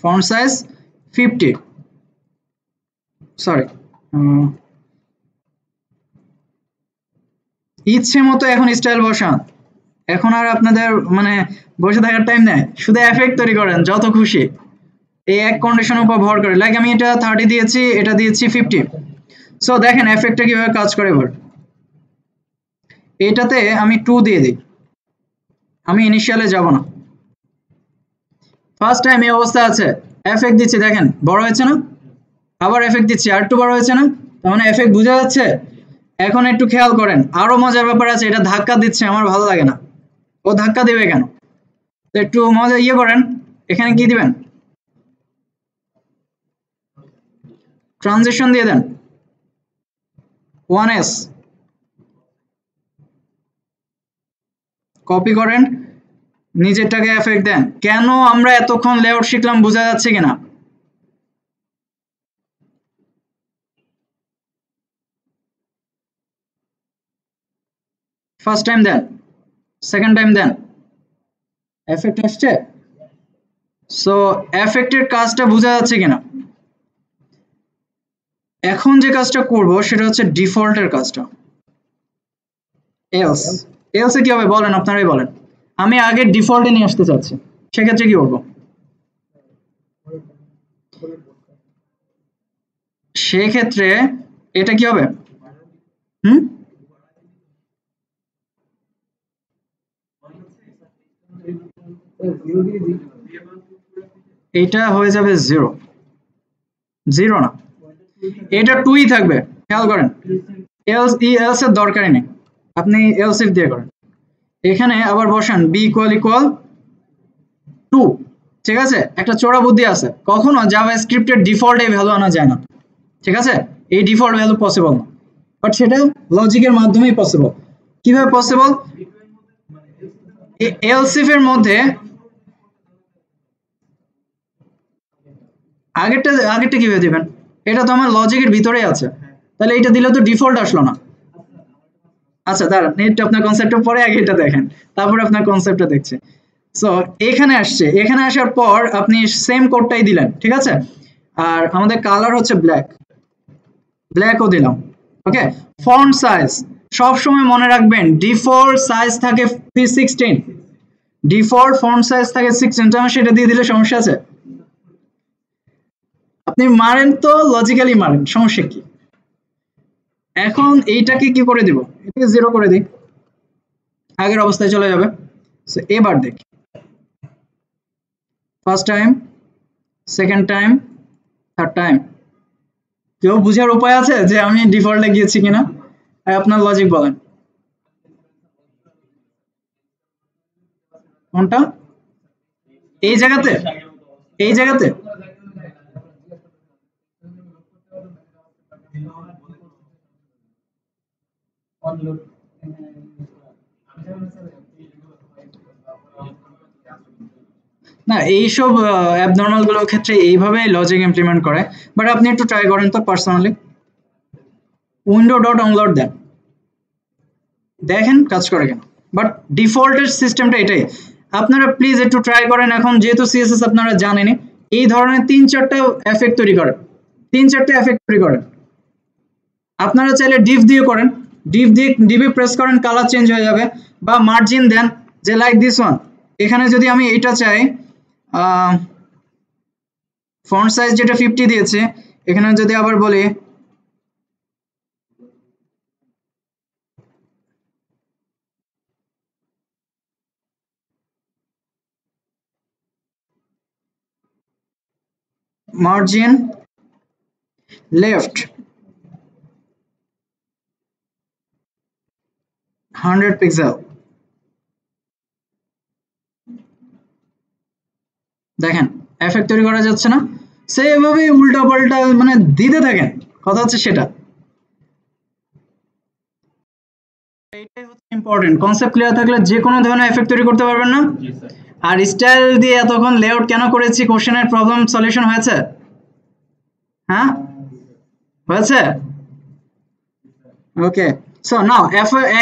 font size 50, sorry, ইচ্ছে মতো এখন স্টাইল বসান। এখন আর আপনাদের মানে বসে থাকার টাইম নেই, শুধু এফেক্ট তৈরি করেন যত খুশি, এই এক কন্ডিশনের উপর ভর করে। লাইক আমি এটা 30 দিয়েছি, এটা দিয়েছি 50। সো দেখেন এফেক্টটা কিভাবে কাজ করে। এবার এটাতে আমি 2 দিয়ে দিই, আমি ইনিশিয়ালে যাব না, ফার্স্ট টাইম এই অবস্থা আছে, এফেক্ট দিচ্ছি, দেখেন বড় হয়েছে না? আবার এফেক্ট দিচ্ছি, আর একটু বড় হয়েছে না? তার মানে এফেক্ট বোঝা যাচ্ছে। এখন একটু খেয়াল করেন, আরো মজার ব্যাপার আছে, এটা ধাক্কা দিচ্ছে, আমার ভালো লাগে না। ও ধাক্কা দেবে কেন? তো একটু মজা করেন, এখানে কি দিবেন, ট্রানজিশন দিয়ে দেন 1s, কপি করেন, নিজেরটাকে এফেক্ট দেন। কেন আমরা এতক্ষণ লেআউট শিখলাম, বোঝা যাচ্ছে কিনা? ফার্স্ট টাইম দেন, সেকেন্ড টাইম দেন, এফেক্ট আসছে। সো এফেক্টের কাজটা বোঝা যাচ্ছে কিনা? এখন যে কাজটা করব সেটা হচ্ছে ডিফল্টের কাজটা। এলস, এলসে কি হবে বলেন, আপনারাই বলেন। আমি আগে ডিফল্টে নিয়ে আসতে চাচ্ছি, সেক্ষেত্রে কি করবো? সেক্ষেত্রে এটা কি হবে? হুম, এটা হয়ে যাবে জিরো। জিরো না, এটা টুই থাকবে, খেয়াল করেন। এলস এর দরকারই নেই, আপনি এলস ইফ দিয়ে করেন। এখানে আবার বসান বি ইকুয়াল ইকুয়াল টু। ঠিক আছে, একটা চোরা বুদ্ধি আছে, কখনো জাভা স্ক্রিপ্টের ডিফল্ট এই ভ্যালু আনা যায় না। ঠিক আছে, এই ডিফল্ট ভ্যালু পসিবল না, বাট সেটা লজিকের মাধ্যমেই পসিবল। কিভাবে পসিবল? এলসিফ এর মধ্যে আগেরটা কিভাবে দিবেন? এটা তো আমার লজিকের ভিতরেই আছে, তাহলে এটা দিলে তো ডিফল্ট আসলো না। আচ্ছা দাঁড়ান, নেট আপনার কনসেপ্টের পরে আগে এটা দেখেন, তারপরে আপনার কনসেপ্টটা দেখছে। সো এখানে আসছে, এখানে আসার পর আপনি সেম কোডটাই দিলেন, ঠিক আছে। আর আমাদের কালার হচ্ছে ব্ল্যাক, ব্ল্যাকও দিলাম। ওকে, ফন্ট সাইজ সব সময় মনে রাখবেন ডিফল্ট সাইজ থাকে 16, ডিফল্ট ফন্ট সাইজ থাকে 16। তো আমি সেটা দিয়ে দিলে সমস্যা আছে? আপনি মারেন তো লজিক্যালি মারেন, সমস্যা কি? এখন এইটাকে কি করে দিব? এটাকে জিরো করে দিই, আগের অবস্থায় চলে যাবে। সো এবার দেখি, first time, second time, third time. কেউ বুঝার উপায় আছে যে আমি ডিফল্টে গিয়েছি কিনা? আপনার লজিক বলেন। কোনটা? এই জায়গাতে, এই জায়গাতে না, এইসব অ্যাবনর্মাল গুলোর ক্ষেত্রে এইভাবে লজিক ইমপ্লিমেন্ট করে। বাট আপনি একটু ট্রাই করেন তো পার্সোনালি, উইন্ডো ডট অনলোড দেন, দেখেন কাজ করে কেন। বাট ডিফল্টের সিস্টেমটা এটাই, আপনারা প্লিজ একটু ট্রাই করেন। এখন যেহেতু সিএসএস আপনারা জানেনই, এই ধরনের 3-4টা এফেক্ট তৈরি করেন, 3-4টা এফেক্ট তৈরি করেন। আপনারা চাইলে ডিভ দিয়ে করেন, ডিভ দিয়ে ডিভে প্রেস করেন, কালার চেঞ্জ হয়ে যাবে। বা মার্জিন দেন, যে লাইক দিস ওয়ান। এখানে যদি আমি এইটা চাই, ফন্ট সাইজ যেটা 50 দিয়েছে, এখানে যদি আবার বলি মার্জিন লেফট 100 পিক্সেল, দেখেন এফেক্ট তৈরি করা যাচ্ছে না? সেভাবে উল্টা পাল্টা মানে দিতে থাকেন, কথা হচ্ছে সেটা। এইটাই হচ্ছে ইম্পর্টেন্ট, কনসেপ্ট ক্লিয়ার থাকলে যে কোনো ধরনের এফেক্ট তৈরি করতে পারবেন না। আর স্টাইল দিয়ে এতক্ষণ লেআউট কেন করেছি, কোশ্চেনের প্রবলেম সলিউশন হয়েছে? হ্যাঁ হয়েছে। ওকে, সো নাও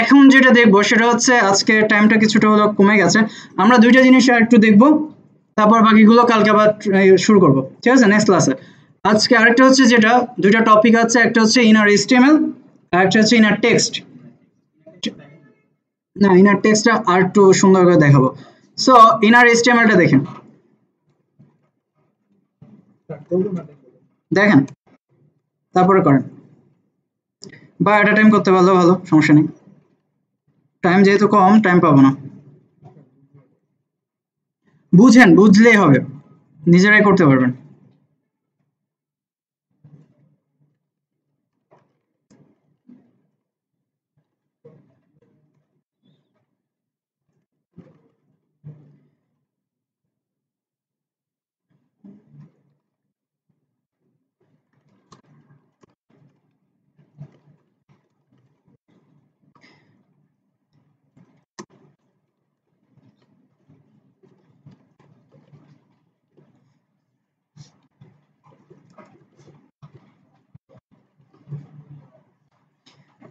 এখন যেটা দেখবো সেটা হচ্ছে, আজকে টাইমটা কিছুটা হলো কমে গেছে, আমরা দুইটা জিনিস আর একটু দেখবো, তারপর বাকিগুলো কালকে আবার শুরু করব, ঠিক আছে, নেক্সট ক্লাসে। আজকে আরেকটা হচ্ছে যেটা, দুইটা টপিক আছে, একটা হচ্ছে ইনার এইচটিএমএল আর একটা হচ্ছে ইনার টেক্সট। না, ইনার টেক্সটটা আর একটু সুন্দর করে দেখাবো। সো ইনার এইচটিএমএলটা দেখেন, দেখেন তারপরে করেন, বা একটা টাইম করতে পারলেও ভালো, সমস্যা নেই। টাইম যেহেতু কম, টাইম পাবো না। বুঝেন, বুঝলেই হবে, নিজেরাই করতে পারবেন।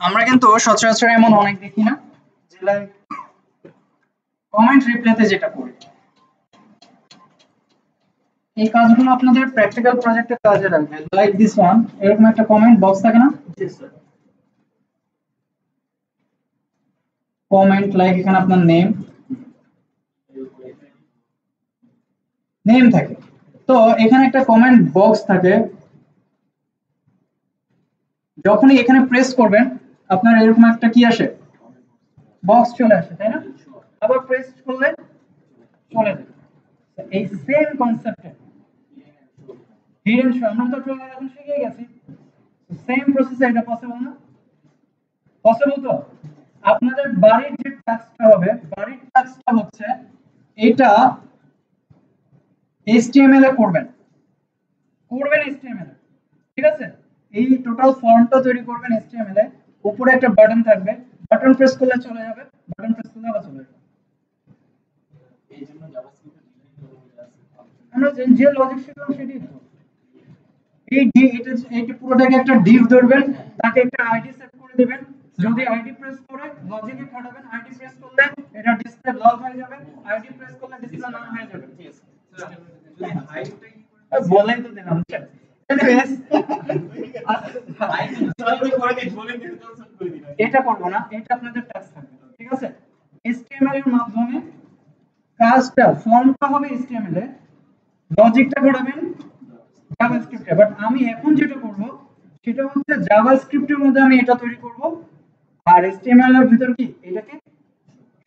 আমরা কিন্তু সচরাচর এমন অনেক দেখি না যে লাইক কমেন্ট রিপ্লেতে যেটা করি, এই কাজগুলো আপনাদের প্র্যাকটিক্যাল প্রজেক্টে কাজে লাগবে। লাইক দিস ওয়ান, এরকম একটা কমেন্ট বক্স থাকে না, কমেন্ট লাইক এখানে আপনার নেম থাকে, তো এখানে একটা কমেন্ট বক্স থাকে, যখনই এখানে প্রেস করবেন আপনার এরকম একটা কি আসে, বক্স চলে আসে, তাই না? আবার প্রেস করলে চলে যাবে। এই সেম কনসেপ্টে হিডেন শো আমরা তো এখন শিখে গেছি, সেম প্রসেসে এটা পসিবল না? পসিবল তো? আপনাদের বাড়ির যে টাস্কটা হবে, বাড়ির টাস্কটা হচ্ছে এটা HTML এ করবেন HTML এ, ঠিক আছে? এই টোটাল ফর্মটা তৈরি করবেন HTML এ, উপরে একটা বাটন থাকবে, বাটন প্রেস করলে চলে যাবে, বাটন প্রেস করলে আবার চলে যাবে। আমরা যে লজিক শিখলাম সেটাই তো। এটা পুরোটাকে একটা ডিভ ধরবেন, তাকে একটা আইডি সেট করে দিবেন, যদি আইডি প্রেস করে লজিকে খাটাবেন, আইডি প্রেস করলে এটা ডিসপ্লে লাল হয়ে যাবে, আইডি প্রেস করলে ডিসপ্লে লাল হয়ে যাবে। বলেই তো দিলাম। এটা করবো না, এটা আপনাদের টাস্ক থাকবে, ঠিক আছে? HTML এর মাধ্যমে কাজটা, ফর্মটা হবে HTML এ, লজিকটা ঘটাবেন জাভাস্ক্রিপ্টে। বাট আমি এখন যেটা করব সেটা হচ্ছে জাভাস্ক্রিপ্টের মধ্যে আমি এটা তৈরি করব, আর HTML এর ভিতর কি এটাকে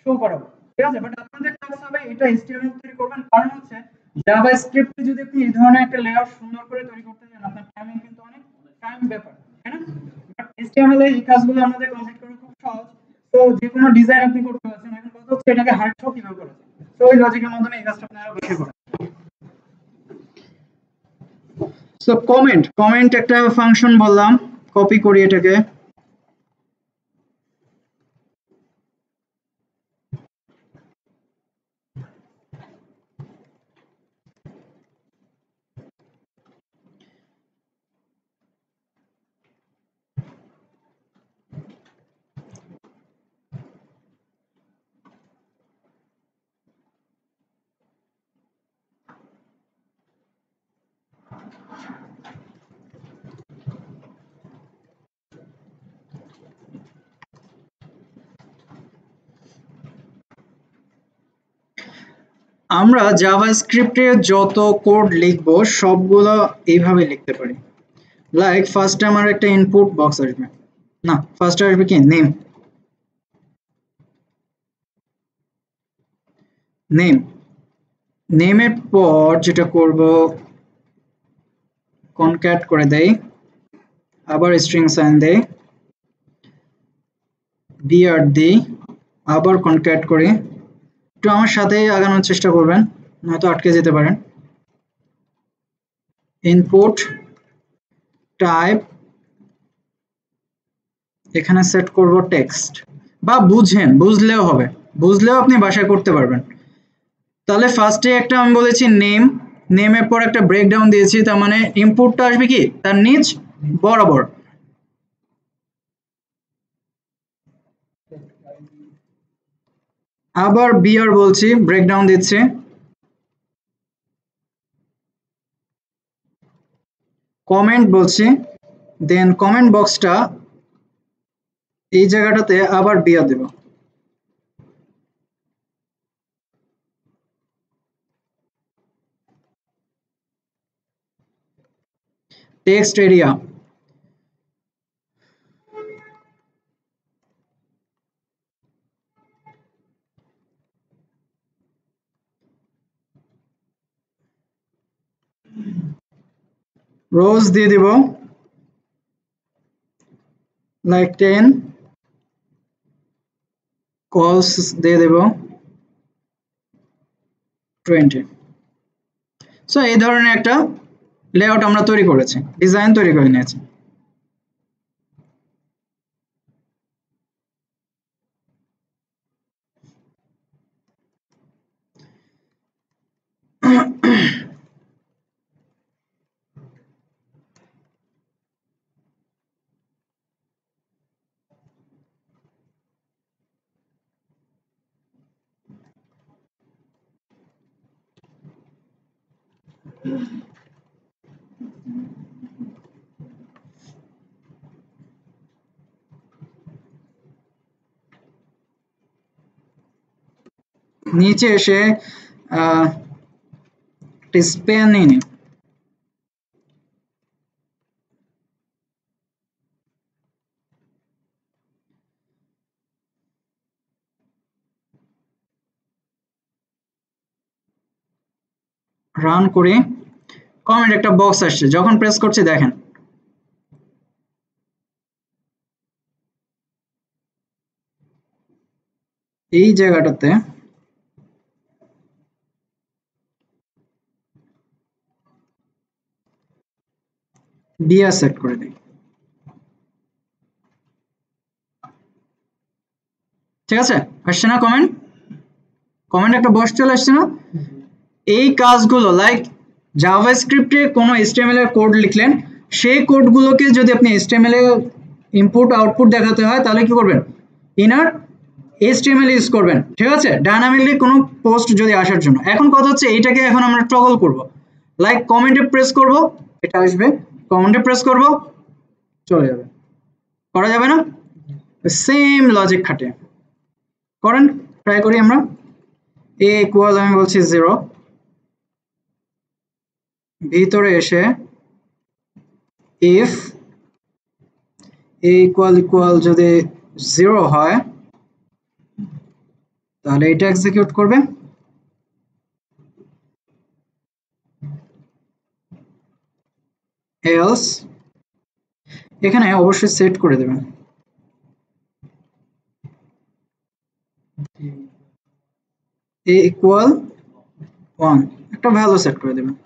শো করাবো, ঠিক আছে? বাট আপনাদের কাজ হবে এটা HTML তৈরি করবেন, কারণ হচ্ছে জাভাস্ক্রিপ্টে যদি আপনি এই ধরনের একটা লেআউট সুন্দর করে তৈরি করতে চান, আপনার টাইমিং কিন্তু অনেক টাইম ব্যাপার, তাই না? বাট HTML এ এই কাজগুলো আমাদের কমপ্লিট করা খুব সহজ। তো যে কোনো ডিজাইন আপনি করতে পারছেন, এখন কথা হচ্ছে এটাকে হার্ড শো কিভাবে করা যায়, তো ওই লজিকের মাধ্যমে এই কাজটা আপনারা বসে করেন। সো কমেন্ট একটা ফাংশন বললাম, কপি করি এটাকে, আমরা জাভাস্ক্রিপ্টে যত কোড লিখব সবগুলো এইভাবে লিখতে পারি। লাইক ফার্স্ট আমার একটা ইনপুট বক্স আসবে, না ফার্স্ট আসবে কি নেম, নেমের পর যেটা করব কনক্যাট করে দেই, আবার স্ট্রিং সাইন দেই, বিআর দিই, আবার কনক্যাট করি। একটু আমার সাথেই আগানোর চেষ্টা করবেন, নয়তো আটকে যেতে পারেন। ইনপুট টাইপ এখানে সেট করব টেক্সট, বা বুঝলেও হবে, বুঝলেও আপনি বাসায় করতে পারবেন। তাহলে ফার্স্টে একটা আমি বলেছি নেমের পর একটা ব্রেকডাউন দিয়েছি, তার মানে ইনপুটটা আসবে কি তার নিচ বরাবর, আবার বিআর বলছি, ব্রেকডাউন দিচ্ছি, কমেন্ট বলছি, দেন কমেন্ট বক্সটা এই জায়গাটাতে আবার বিআর দেব, টেক্সট এরিয়া রোজ দিয়ে দিব লাইক 10, কলস দিয়ে দেব 20। সো এই ধরনের একটা লেআউট আমরা তৈরি করেছি, ডিজাইন তৈরি করে নিয়েছি। নিচে এসে স্পেন নিয়ে নিই। রান করি, কমেন্ট একটা বক্স আসছে, যখন প্রেস করছি দেখেন এই জায়গাটাতে বিয়া সেট করে দিই। ঠিক আছে, আসছে না কমেন্ট? কমেন্ট একটা বক্স চলে আসছে না? এই কাজগুলো লাইক জাভাস্ক্রিপ্টে কোনো এইচটিএমএল এর কোড লিখলেন, সেই কোডগুলোকে যদি আপনি এইচটিএমএল এ ইনপুট আউটপুট দেখাতে হয় তাহলে কি করবেন? ইনার এইচটিএমএল ইউজ করবেন। ঠিক আছে, ডাইনামিকলি কোনো পোস্ট যদি আসার জন্য। এখন কথা হচ্ছে এইটাকে এখন আমরা টগল করব, লাইক কমেন্টে প্রেস করব, এটা আসবে, কমেন্টে প্রেস করব, চলে যাবে। করা যাবে না? সেম লজিক খাটে করেন, ট্রাই করি আমরা। এ ইকুয়াল আমি বলছি 0, ভিতরে এসে ইফ এ ইকুয়াল ইকুয়াল যদি 0 হয় তাহলে এটা এক্সিকিউট করবে, এলস এখানে অবশ্যই সেট করে দেবেন এ ইকুয়াল 1, একটা ভ্যালু সেট করে দেবেন।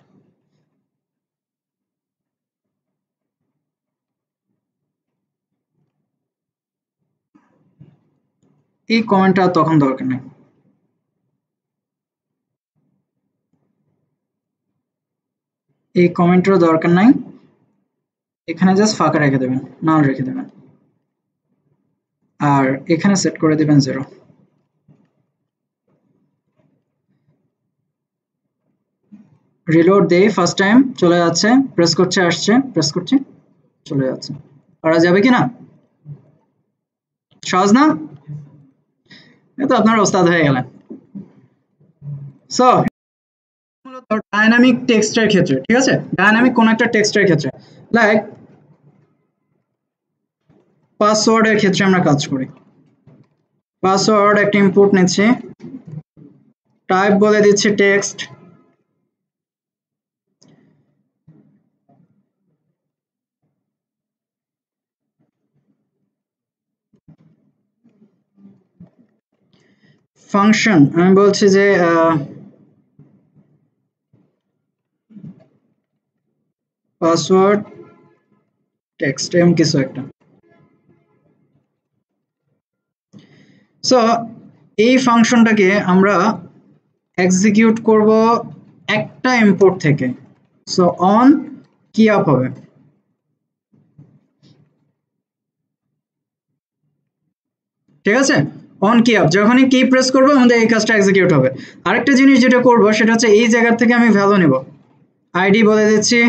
এই কমেন্টটা তখন দরকার নেই, এই কমেন্টেরও দরকার নাই, এখানে জাস্ট ফাঁকা রেখে দেবেন, নাল রেখে দেবেন, আর এখানে সেট করে দেবেন 0। রিলোড দেই, ফার্স্ট টাইম চলে যাচ্ছে, প্রেস করছে আসছে, প্রেস করছি চলে যাচ্ছে। করা যাবে কিনা? সহজ না? তো আপনার ওস্তাদ হয়ে গেলেন। সো মূলত ডাইনামিক টেক্সটের ক্ষেত্রে, ঠিক আছে, ডাইনামিক কোন একটা টেক্সটের ক্ষেত্রে লাইক পাসওয়ার্ডের ক্ষেত্রে আমরা কাজ করি। পাসওয়ার্ড একটা ইনপুট নিচ্ছি, টাইপ বলে দিচ্ছি টেক্সট, ফাংশন আমি বলছি যে পাসওয়ার্ড টেক্সট এম কিছু একটা। সো এই ফাংশনটাকে আমরা এক্সিকিউট করব একটা ইনপুট থেকে। সো অন কি আপ হবে, ঠিক আছে, অন কি আপ, যখনই কি প্রেস করবো আমাদের এই কাজটা এক্সিকিউট হবে। আরেকটা জিনিস যেটা করব সেটা হচ্ছে এই জায়গা থেকে আমি ভ্যালু নেব, আইডি বলে দিচ্ছি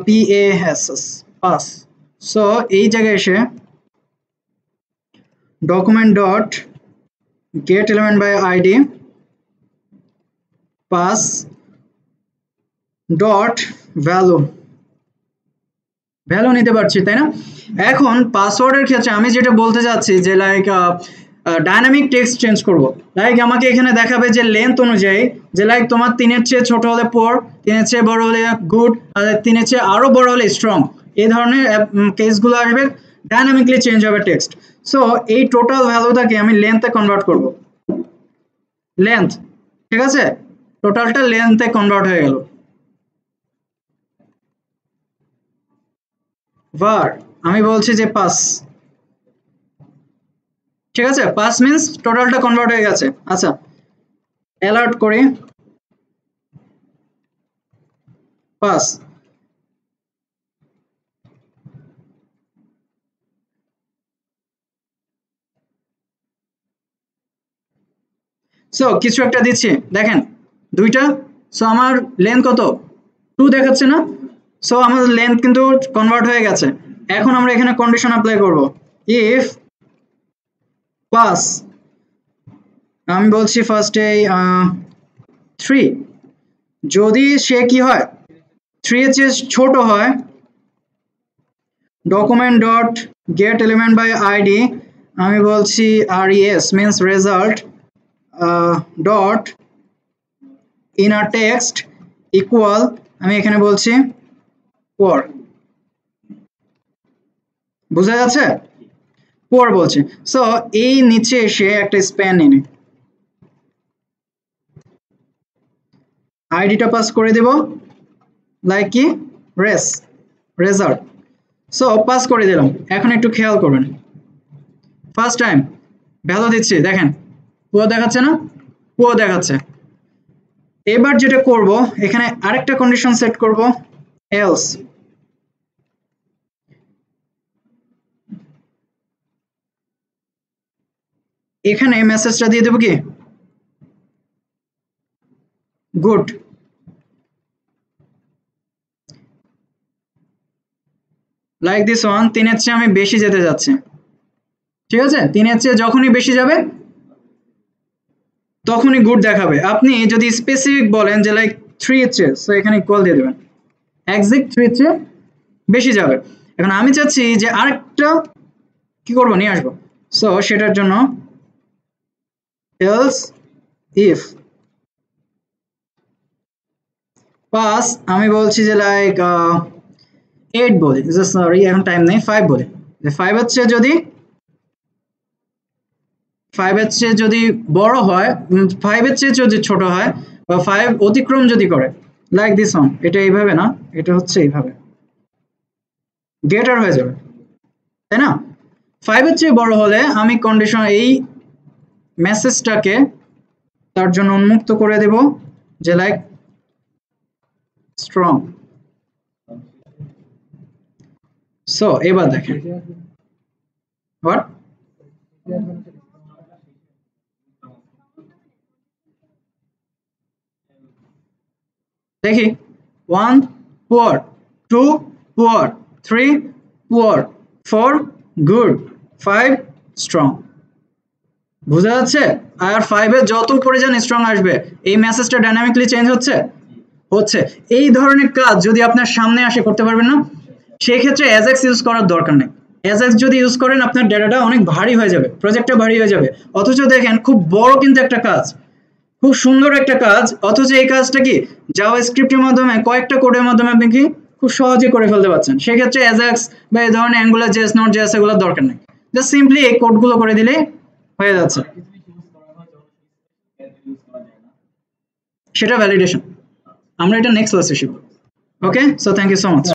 PASS পাস। সো এই জায়গায় এসে document dot get element by ID pass dot value, value নিতে পারছি তাই না? এখন পাসওয়ার্ডের ক্ষেত্রে আমি যেটা বলতে যাচ্ছি যে লাইক ডাইনামিক টেক্সট চেঞ্জ করব, লাইক আমাকে এখানে দেখাবে যে লেন্থ অনুযায়ী যে লাইক তোমার 3-এর চেয়ে ছোট হলে পোর, 3-এর চেয়ে বড় হলে গুড, আর 3-এর চেয়ে আরো বড় হলে স্ট্রং, এই ধরনের কেসগুলো আসবে, ডাইনামিকলি চেঞ্জ হবে টেক্সট। সো এই টোটাল ভ্যালুটাকে আমি লেন্থে কনভার্ট করব, লেন্থ, ঠিক আছে, টোটালটা লেন্থে কনভার্ট হয়ে গেল। var আমি বলছি যে পাস, ঠিক আছে, পাস মিন্স টোটালটা কনভার্ট হয়ে গেছে। আচ্ছা অ্যালার্ট করি পাস, সো কিছু একটা দিচ্ছি দেখেন দুইটা, সো আমার লেন্থ কত 2 দেখাচ্ছে না, সো আমাদের লেন্থ কিন্তু কনভার্ট হয়ে গেছে। এখন আমরা এখানে কন্ডিশন অ্যাপ্লাই করব, ইফ পাস, আমি বলছি ফার্স্টে 3, যদি সে কি হয় 3 এর চেয়ে ছোট হয়, document dot get element by ID, আমি বলছি res means result dot inner text equal, আমি এখানে বলছি পর, বোঝা যাচ্ছে পর বলছি। সো এই নিচে এসে একটা স্প্যান নিন, আইডিটা পাস করে দেব লাইক কি রেজাল্ট। সো পাস করে দিলাম। এখন একটু খেয়াল করবেন, ফার্স্ট টাইম ভ্যালু দিচ্ছি, দেখেন পুরো দেখাচ্ছে না, পুরো দেখাচ্ছে। এবার যেটা করব, এখানে আরেকটা কন্ডিশন সেট করব, এলস, এখানে মেসেজটা দিয়ে দেব কি গুড, লাইক দিস ওয়ান। 3 এর চেয়ে আমি বেশি যেতে যাচ্ছি, ঠিক আছে? 3 এর চেয়ে যখনই বেশি যাবে তখনই গুড দেখাবে। আপনি যদি স্পেসিফিক বলেন যে লাইক 3 এর চেয়ে, সো এখানে ইকুয়াল দিয়ে দেবেন, এক্সাক্ট 3 এর চেয়ে বেশি যাবে। এখন আমি চাচ্ছি যে আরেকটা কি করব, নিয়ে আসবো, সো সেটার জন্য এলস ইফ পাস, আমি বলছি যে লাইক 8 বলি, সরি এখন টাইম নেই, 5 বলি, যে 5 এর চেয়ে যদি 5 এর চেয়ে যদি বড় হয়, 5 এর চেয়ে যদি ছোট হয় বা 5 অতিক্রম যদি করে, লাইক দিস ওয়ান, এটা এইভাবে না, এটা হচ্ছে এইভাবে গ্রেটার হয়ে যাবে, তাই না? 5 এর চেয়ে বড় হলে আমি কন্ডিশন এই মেসেজটাকে তার জন্য উন্মুক্ত করে দেব, যে লাইক স্ট্রং। সো এবার দেখেন হোয়াট, দেখি 1 poor, 2 poor, 3 poor, 4 good, 5 strong. বুঝা যাচ্ছে? আর 5 এর যত উপরে যান স্ট্রং আসবে। এই মেসেজটা ডাইনামিকলি চেঞ্জ হচ্ছে হচ্ছে এই ধরনের কাজ যদি আপনার সামনে আসে করতে পারবেন না, সেই ক্ষেত্রে অ্যাজাক্স ইউজ করার দরকার নেই। অ্যাজাক্স যদি ইউজ করেন আপনার ডেটাটা অনেক ভারী হয়ে যাবে, প্রজেক্টটা ভারী হয়ে যাবে। অথচ দেখেন খুব বড় কিন্তু একটা কাজ, খুব সুন্দর একটা কাজ, অথচ এই কাজটা কি জাভাস্ক্রিপ্টের মাধ্যমে কয়েকটা কোডের মাধ্যমে আপনি কি খুব সহজে করে ফেলতে পারছেন। সেক্ষেত্রে অ্যাজাক্স বা এই ধরনের অ্যাঙ্গুলার জেএস, নট জেএস এগুলোর দরকার নেই, জাস্ট সিম্পলি এই কোডগুলো করে দিলেই হয়ে যাচ্ছে। সেটা ভ্যালিডেশন, আমরা এটা নেক্সট ক্লাসে শিখব। Okay, so thank you so much.